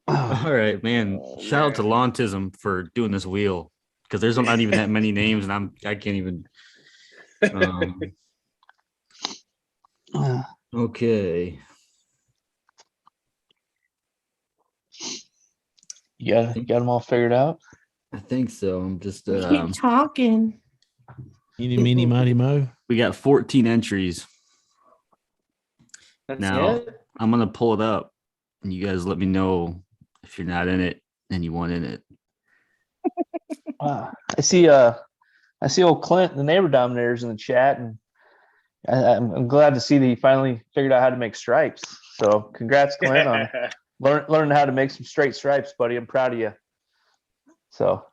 All right, man. Shout out to Lawntism for doing this wheel, because there's not even that many names, and I can't even. Okay. Yeah, you got them all figured out. I think so. I'm just keep talking. Eeny, meeny, miny, mo. We got 14 entries. That's Now it? I'm gonna pull it up, and you guys let me know if you're not in it and you want in it. I see old Clint, the neighbor down there, is in the chat, and I'm glad to see that he finally figured out how to make stripes. So congrats, Clint, on learning how to make some straight stripes, buddy. I'm proud of you. So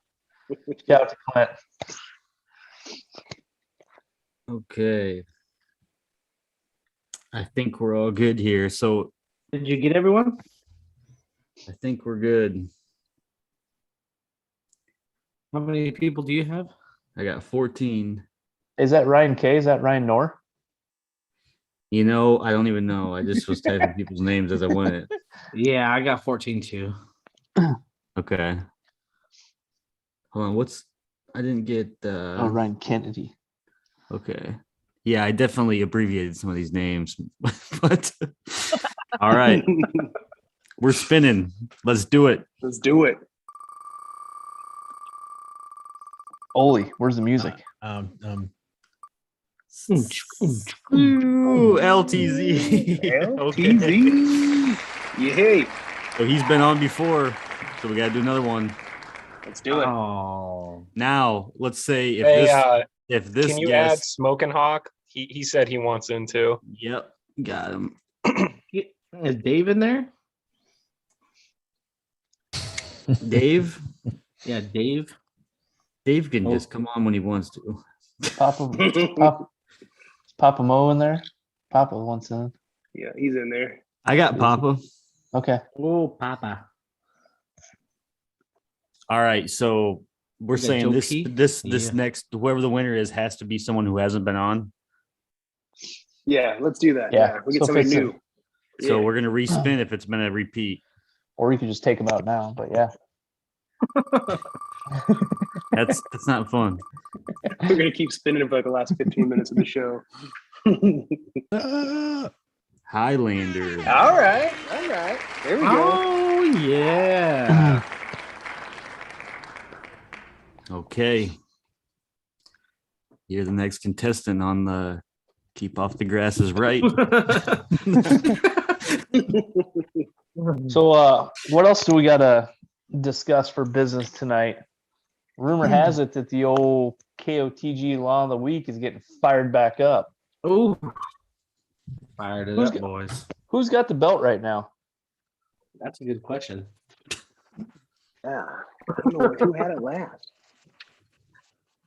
shout out to Clint. Okay. I think we're all good here. So Did you get everyone? I think we're good. How many people do you have? I got 14. Is that Ryan K? Is that Ryan Knorr? I don't even know. I just was typing people's names as I went. Yeah, I got 14 too. Okay. Hold on. I didn't get Ryan Kennedy. Okay. Yeah, I definitely abbreviated some of these names. But all right. We're spinning. Let's do it. Let's do it. Olee, where's the music? Ooh, LTZ. LTZ. Yay. So he's been on before, so we got to do another one. Let's do it. Oh. Now, let's say if this can you guest, add Smoking Hawk? He said he wants in too. Yep, got him. Is Dave in there? Dave? Yeah, Dave. Dave can just come on when he wants to. Is Papa Mo in there? Papa wants in. Yeah, he's in there. I got Papa. Okay. Oh, Papa. All right, so we're saying Joe this P? this next, whoever the winner is, has to be someone who hasn't been on. Yeah, let's do that. Yeah. We get So somebody fix it. new. So Yeah. we're gonna respin if it's been a repeat. Or you could just take them out now, but yeah. That's not fun. We're gonna keep spinning for the last 15 minutes of the show. Highlander. All right. There we go. Oh, yeah. Okay. You're the next contestant on the Keep Off the Grass is Right. So what else do we gotta discuss for business tonight? Rumor has it that the old KOTG Law of the Week is getting fired back up. Oh, fired it up, boys. Who's got the belt right now? That's a good question. Yeah. I don't know who had it last.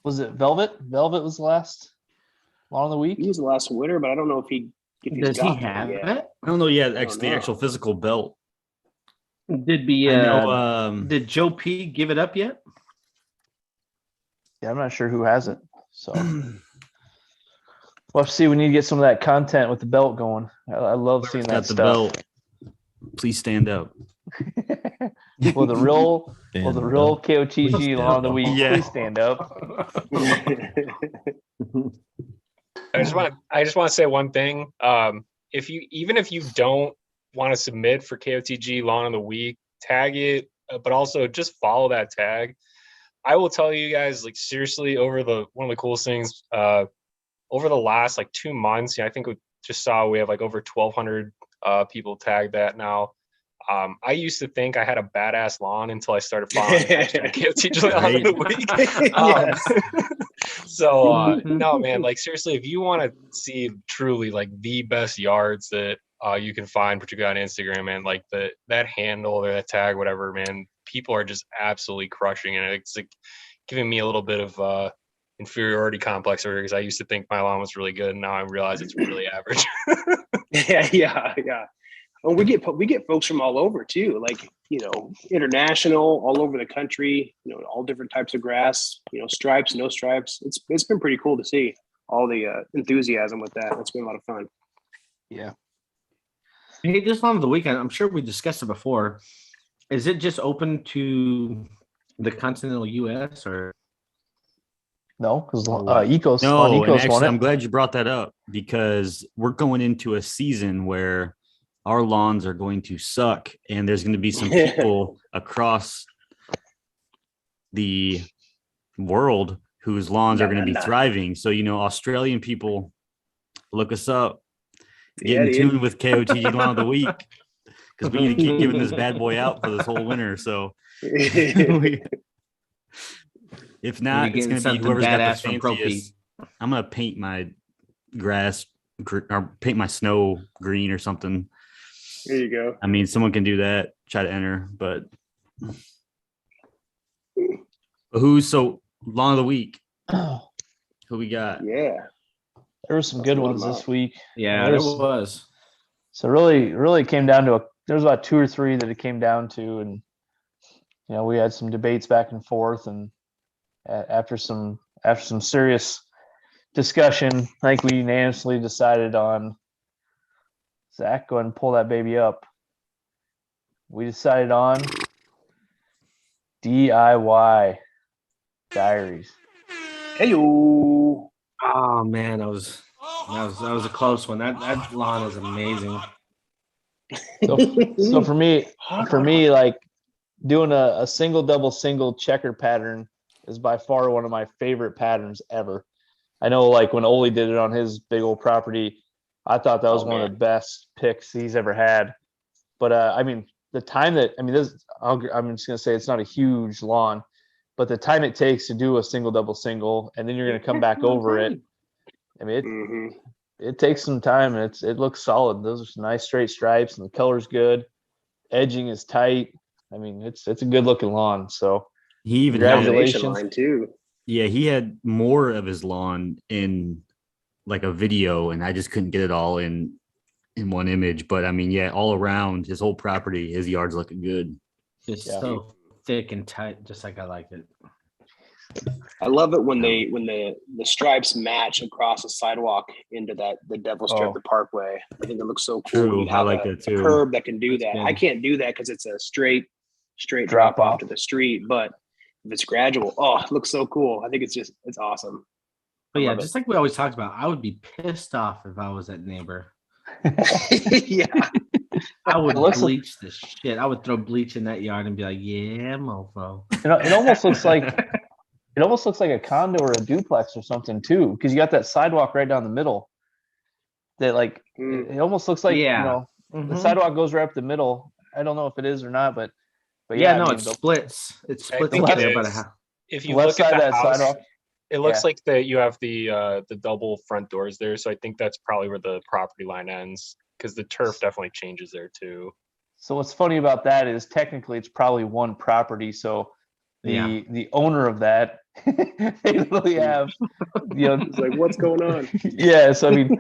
Was it Velvet? Velvet was the last. Lawn of the week? He was last winter, but I don't know if he's Does he got one have yet. it? I don't know yet. I don't The know. actual physical belt. Did I know. did Joe P give it up yet? Yeah, I'm not sure who has it. So we'll have to see. We need to get some of that content with the belt going. I love seeing that Got the stuff. belt. Please stand up. Well, the real KOTG Lawn of the Week. Yeah. Please stand up. I just want to say one thing. If you don't want to submit for KOTG Lawn of the Week, tag it, but also just follow that tag. I will tell you guys, like, seriously, one of the coolest things over the last like 2 months, I think we just saw we have like over 1,200 people tagged that now. I used to think I had a badass lawn until I started following KOTG Lawn of the Week. So no, man, like, seriously, if you want to see truly like the best yards that you can find, particularly on Instagram, man, like that handle or that tag, whatever, man, people are just absolutely crushing it. It's like giving me a little bit of inferiority complex over here, because I used to think my lawn was really good, and now I realize it's really average. yeah. And we get folks from all over too, like, international, all over the country, all different types of grass, stripes, no stripes. It's been pretty cool to see all the enthusiasm with that. It's been a lot of fun. Yeah. Hey, this Lawn of the Week, I'm sure we discussed it before. Is it just open to the continental U.S. or? No, because No, Lawn and Ecos actually, won it. I'm glad you brought that up, because we're going into a season where our lawns are going to suck, and there's going to be some people across the world whose lawns are going to be thriving. So, Australian people, look us up. Get in tune with KOTG Lawn of the Week, because we need to keep giving this bad boy out for this whole winter. So if not, it's going to be whoever's got the fanciest. I'm going to paint my grass or paint my snow green or something. There you go. I mean, someone can do that, try to enter, but so Lawn of the Week? Who we got? Yeah. There were some good ones this week. Yeah, there was. So really came down to there was about 2 or 3 that it came down to, and we had some debates back and forth, and after some serious discussion, I think we unanimously decided on Zach. Go ahead and pull that baby up. We decided on DIY Diaries. Hey-o. Oh man, that was a close one. That lawn is amazing. So for me, like, doing a single, double, single checker pattern is by far one of my favorite patterns ever. I know, like, when Olee did it on his big old property, I thought that was one of the best picks he's ever had. But the time that I'm just gonna say it's not a huge lawn, but the time it takes to do a single, double, single, and then you're gonna come back over it. I mean, it takes some time, and it looks solid. Those are some nice straight stripes, and the color's good. Edging is tight. I mean, it's a good looking lawn. So he even congratulations line too. Yeah, he had more of his lawn in like a video, and I just couldn't get it all in one image. But I mean, yeah, all around his whole property, his yard's looking good. It's so thick and tight, just like I like it. I love it when the stripes match across the sidewalk into the Devil Strip, the Parkway. I think it looks so cool. True, I like that too. Curb that can do that. I can't do that because it's a straight drop off to the street. But if it's gradual, it looks so cool. I think it's awesome. But yeah, just like we always talked about, I would be pissed off if I was that neighbor. Yeah. I would bleach the shit. I would throw bleach in that yard and be like, "Yeah, mofo." It almost looks like a condo or a duplex or something too, because you got that sidewalk right down the middle. That, like, it almost looks like the sidewalk goes right up the middle. I don't know if it is or not, but yeah, it splits. It splits I think there, it but is. If you look at the house, sidewalk, it looks like you have the double front doors there. So I think that's probably where the property line ends, because the turf definitely changes there too. So what's funny about that is technically it's probably one property. So the owner of that They literally have, It's like, what's going on? Yeah. So I mean,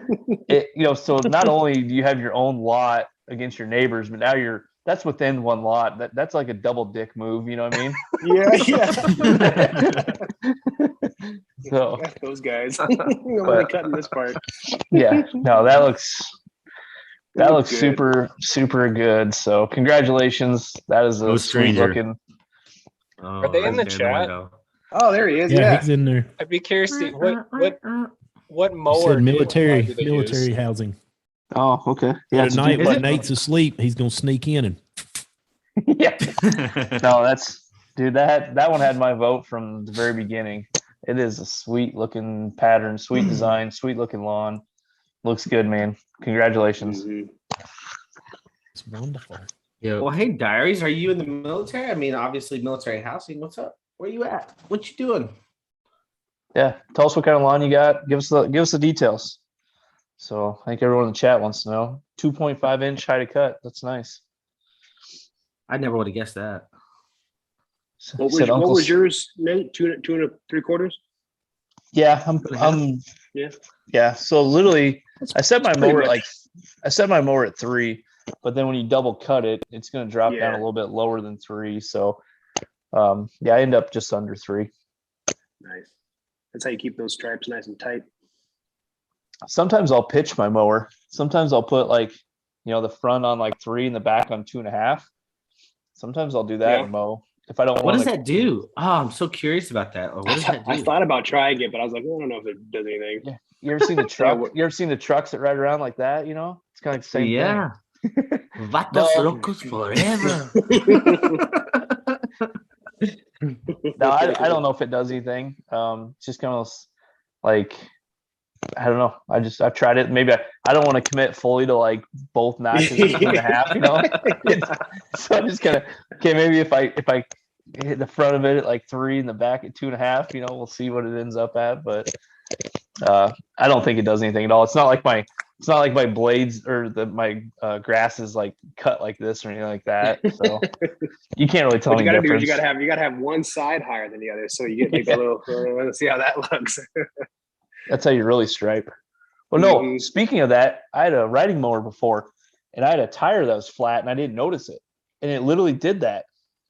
so not only do you have your own lot against your neighbors, but now that's within one lot. That's like a double dick move. You know what I mean? Yeah. So F those guys. I'm only cutting this part. Yeah. No, that looks Good. super, super good. So congratulations. That is No a sweet stranger. looking. Are they in the right chat? window. Oh, there he is. Yeah, Yeah. he's in there. I'd be curious to what He mower said military do they use? housing. Oh, okay. Yeah, Yeah. tonight Is when it? Nate's asleep, he's gonna sneak in and Yeah. No, that one had my vote from the very beginning. It is a sweet looking pattern, sweet design, sweet looking lawn. Looks good, man. Congratulations. Mhm. it's wonderful. Yeah. Well, hey, Diaries, are you in the military? I mean, obviously military housing. What's up? Where you at? What you doing? Yeah. Tell us what kind of lawn you got. Give us the details. So I think everyone in the chat wants to know. 2.5 inch height of cut. That's nice. I never would have guessed that. What Said was yours, Nate? 2.75? Yeah, Yeah. yeah. So literally, I set my pretty mower much. at 3, but then when you double cut it, it's going to drop down a Yeah. little bit lower than 3. So, yeah, I end up just under 3. Nice. That's how you keep those stripes nice and tight. Sometimes I'll pitch my mower. Sometimes I'll put the front on 3 and the back on 2.5. Sometimes I'll do that Yeah. and mow if I don't What want does that do? Oh, I'm so curious about that. What does that do? I thought about trying it, but I was like, I don't know if it does anything. Yeah. You ever seen the truck? You ever seen the trucks that ride around like that? It's kind of like the same Yeah. thing. Vatos No. locos forever. No, I don't know if it does anything. It's just kind of like, I don't know. I've tried it. Maybe I don't want to commit fully to both notches of 2.5, So I'm just gonna, okay, maybe if I hit the front of it at 3 and the back at 2.5, we'll see what it ends up at. But I don't think it does anything at all. It's not like my blades or my grass is cut like this or anything like that. So you can't really tell What you any gotta do is difference. you gotta have one side higher than the other, so you get a little. Let's see how that looks. That's how you really stripe. Well, no, Mhm. Speaking of that, I had a riding mower before and I had a tire that was flat and I didn't notice it. And it literally did that.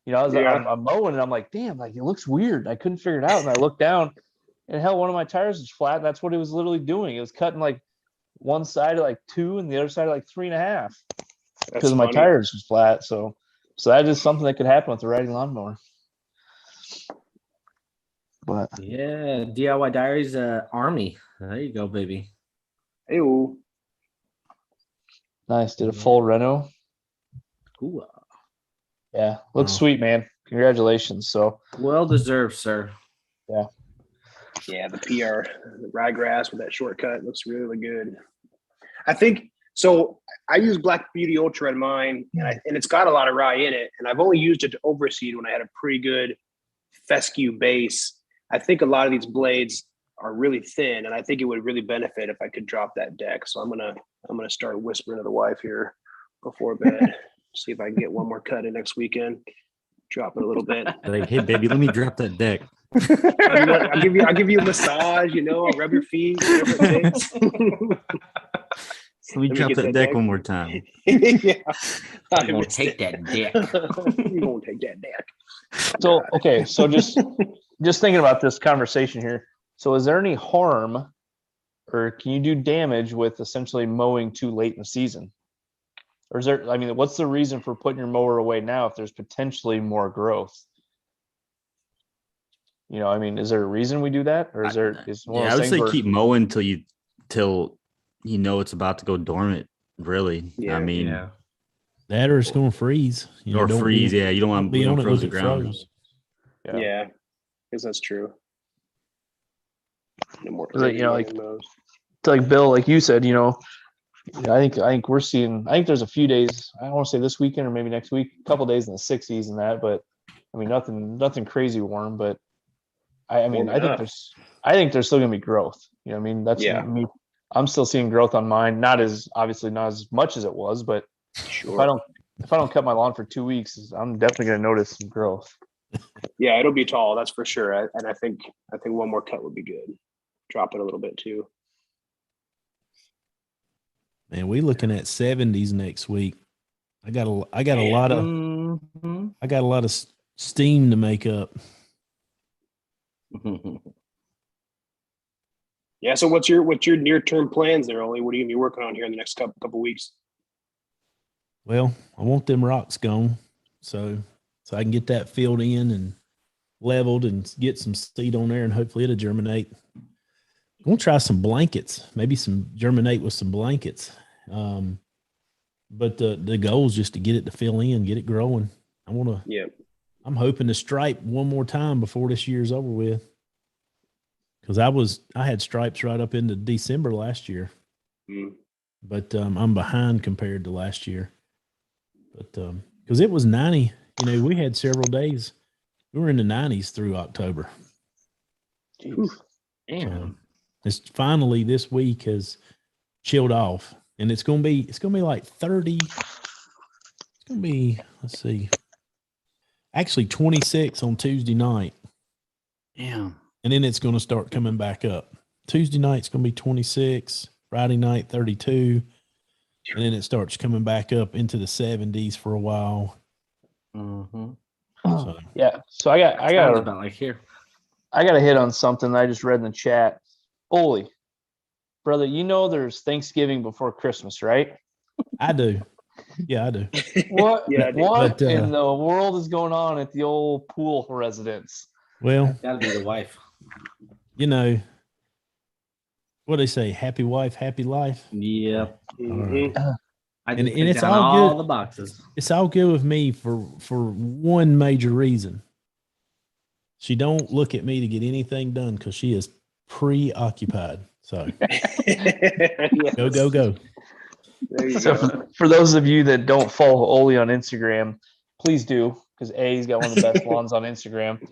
I'm mowing and I'm like, damn, it looks weird. I couldn't figure it out. And I looked down and hell, one of my tires was flat. And that's what it was literally doing. It was cutting one side at 2 and the other side at 3.5 because my tires was flat. So that is something that could happen with the riding lawnmower. But Yeah, DIY Diaries Army. There you go, baby. Ew. nice. Did a full reno. Ooh, Yeah. Looks Wow. sweet, man. Congratulations. So well deserved, sir. Yeah, the PR, the ryegrass with that shortcut looks really good. I think so. I use Black Beauty Ultra in mine, and it's got a lot of rye in it. And I've only used it to overseed when I had a pretty good fescue base. I think a lot of these blades are really thin, and I think it would really benefit if I could drop that deck. So I'm gonna start whispering to the wife here before bed, see if I can get one more cut in next weekend. Drop it a little bit. Hey baby, let me drop that deck. I'll give you a massage. I'll rub your feet. Whatever it takes. Let me drop that deck one more time. Yeah, I'm gonna take that deck. You won't take that deck. So, okay. So just thinking about this conversation here. So is there any harm or can you do damage with essentially mowing too late in the season? Or is there, what's the reason for putting your mower away now if there's potentially more growth? Is there a reason we do that? Or is there, I would say keep mowing till it's about to go dormant, really. Yeah. That or it's going to freeze. Or freeze, yeah. You don't want to be on frozen ground. Yeah, because that's true. No more. Bill, like you said, I think we're seeing. I think there's a few days. I don't want to say this weekend or maybe next week. A couple days in the 60s and that, but nothing crazy warm. But I think there's still gonna be growth. That's me. I'm still seeing growth on mine. Not as much as it was, but sure. If I don't cut my lawn for 2 weeks, I'm definitely gonna notice some growth. Yeah, it'll be tall, that's for sure. And I think one more cut would be good. Drop it a little bit too. Man, we looking at 70s next week. I got a lot of steam to make up. Yeah. So what's your near-term plans there, Olee? What are you gonna be working on here in the next couple weeks? Well, I want them rocks gone, so I can get that filled in and leveled and get some seed on there, and hopefully it'll germinate. I'm gonna try some blankets, maybe germinate with some blankets. But the goal is just to get it to fill in, get it growing. I'm hoping to stripe one more time before this year's over with. Because I had stripes right up into December last year. But I'm behind compared to last year. But because it was 90, we had several days. We were in the 90s through October. Damn. It's finally this week has chilled off, and it's gonna be like 30. It's gonna be, let's see, actually 26 on Tuesday night. Damn. And then it's gonna start coming back up. Tuesday night's gonna be 26, Friday night 32, and then it starts coming back up into the 70s for a while. Mm-hmm. So, yeah. So I got about like here. I got to hit on something I just read in the chat. Olee, brother, there's Thanksgiving before Christmas, right? I do. Yeah, I do. What But, in the world is going on at the old Poole residence? Well, Gotta be the wife. What do they say? Happy wife, happy life. Yep. Mm-hmm. And it's all good. All the boxes. It's all good with me for one major reason. She don't look at me to get anything done because she is preoccupied. So go. So for those of you that don't follow Olee on Instagram, please do, because A, he's got one of the best lawns on Instagram.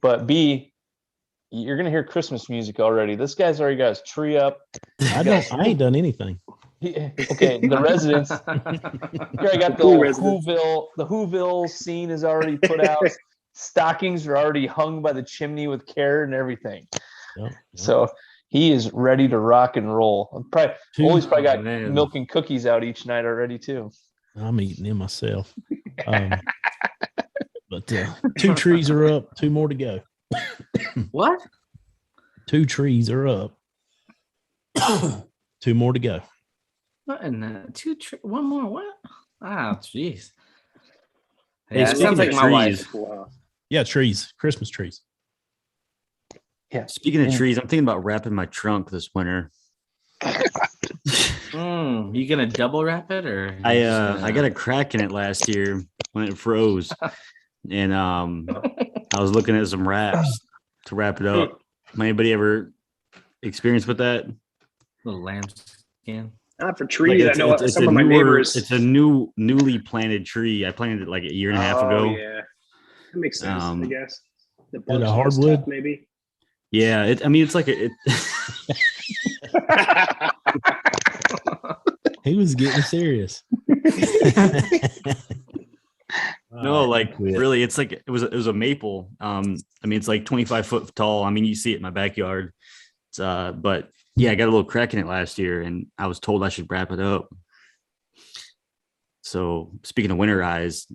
But B, you're gonna hear Christmas music already. This guy's already got his tree up. I ain't done anything. Okay, the residents. Here I got the Whoville scene is already put out. Stockings are already hung by the chimney with care and everything. Yep. So he is ready to rock and roll. Olee's probably got man. milk and cookies out each night already too. I'm eating them myself. But 2 trees are up, 2 more to go. What? 2 trees are up. 2 more to go. What in the one more? What? Ah, jeez. Hey, Yeah, it sounds like my wife. Yeah, trees, Christmas trees. Yeah. Speaking of trees, I'm thinking about wrapping my trunk this winter. You gonna double wrap it or? I got a crack in it last year when it froze, and I was looking at some wraps to wrap it up. Anybody ever experienced with that? Little lambskin. Not for trees. Like I know some of my neighbors. It's a newly planted tree. I planted it like a year and a half ago. Yeah, that makes sense. I guess the Is it a hardwood? Tough, maybe. Yeah, it's like He was getting serious. No, like really, it's like it was a maple. It's like 25 foot tall. You see it in my backyard. It's, but yeah, I got a little crack in it last year, and I was told I should wrap it up. So speaking of winterize,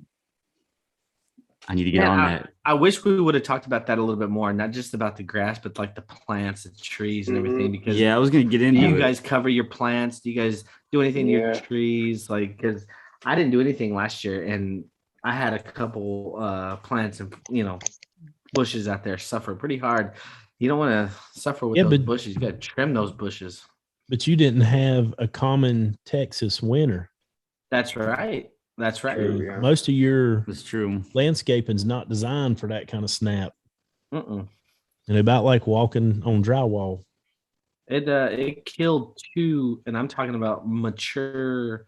I need to get on that. I wish we would have talked about that a little bit more, not just about the grass, but like the plants and trees and everything. Because I was gonna get into. Do you guys cover your plants? Do you guys do anything to your trees? Like, because I didn't do anything last year, and I had a couple plants and bushes out there suffer pretty hard. You don't want to suffer with those bushes. You got to trim those bushes. But you didn't have a common Texas winter. That's right. That's right. So most of your landscaping is not designed for that kind of snap. And about like walking on drywall. It killed 2, and I'm talking about mature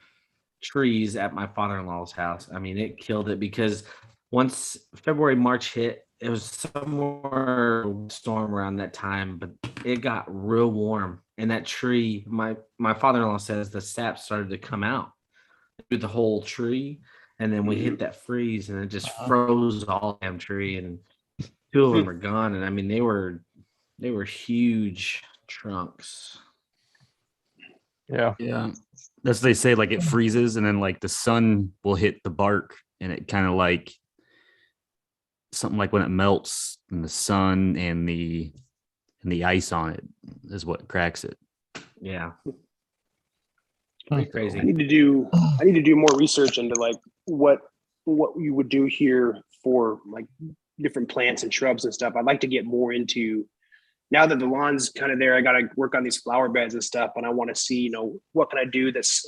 trees at my father-in-law's house. It killed it because once February, March hit, it was somewhere storm around that time, but it got real warm. And that tree, my father-in-law says the sap started to come out through the whole tree. And then we hit that freeze and it just froze all damn tree. And Two of them are gone, and I mean they were huge trunks. Yeah. Yeah. That's what they say, like it freezes and then like the sun will hit the bark and it kind of like something like when it melts in the sun and the ice on it is what cracks it. Yeah. Pretty crazy. I need to do more research into like what you would do here for like different plants and shrubs and stuff. I'd like to get more into, now that the lawn's kind of there, I got to work on these flower beds and stuff. And I want to see, what can I do that's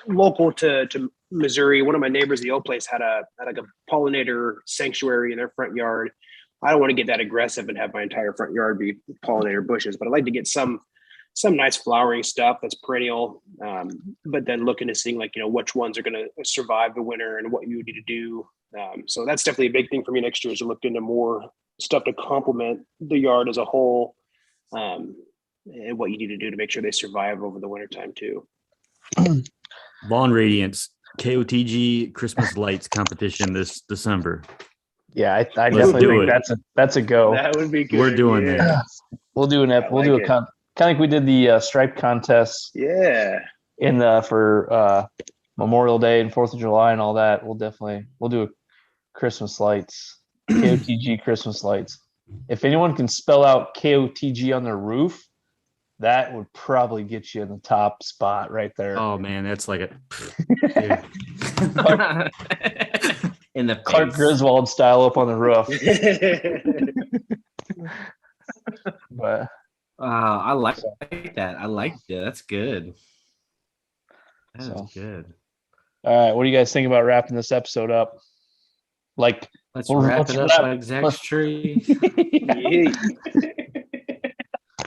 local to Missouri. One of my neighbors, the old place, had like a pollinator sanctuary in their front yard. I don't want to get that aggressive and have my entire front yard be pollinator bushes, but I'd like to get some nice flowering stuff that's perennial. But then looking to seeing like, which ones are going to survive the winter and what you need to do. So that's definitely a big thing for me next year, is to look into more stuff to complement the yard as a whole, and what you need to do to make sure they survive over the wintertime too. Lawn Radiance KOTG Christmas lights competition this December. Yeah, I definitely think that's a go. That would be good. We're doing that. We'll do a kind of like we did the stripe contest. Yeah. For Memorial Day and 4th of July and all that. We'll do a Christmas lights, KOTG Christmas lights. If anyone can spell out KOTG on their roof, that would probably get you in the top spot right there. Oh man, that's like in the Clark Griswold style up on the roof. But I like that. I like that. That's good. That's good. All right, what do you guys think about wrapping this episode up? Like, let's wrap it up like Zach's tree.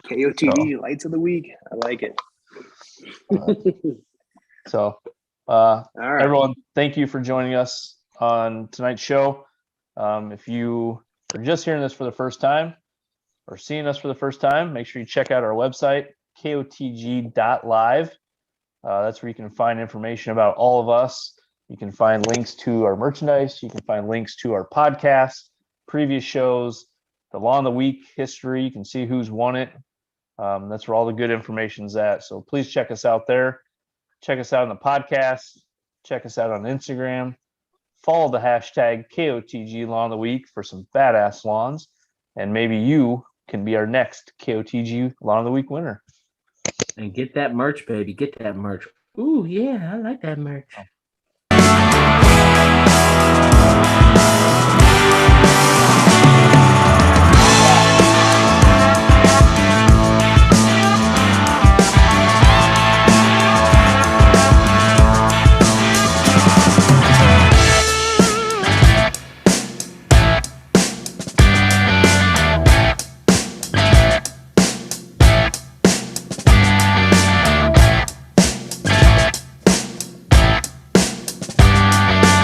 KOTG lights of the week. I like it. All right. Everyone, thank you for joining us on tonight's show. If you are just hearing this for the first time or seeing us for the first time, make sure you check out our website, kotg.live. That's where you can find information about all of us. You can find links to our merchandise. You can find links to our podcast, previous shows, the Lawn of the Week history. You can see who's won it. That's where all the good information's at. So please check us out there. Check us out on the podcast. Check us out on Instagram. Follow the hashtag KOTG Lawn of the Week for some badass lawns. And maybe you can be our next KOTG Lawn of the Week winner. And get that merch, baby. Get that merch. Ooh, yeah, I like that merch.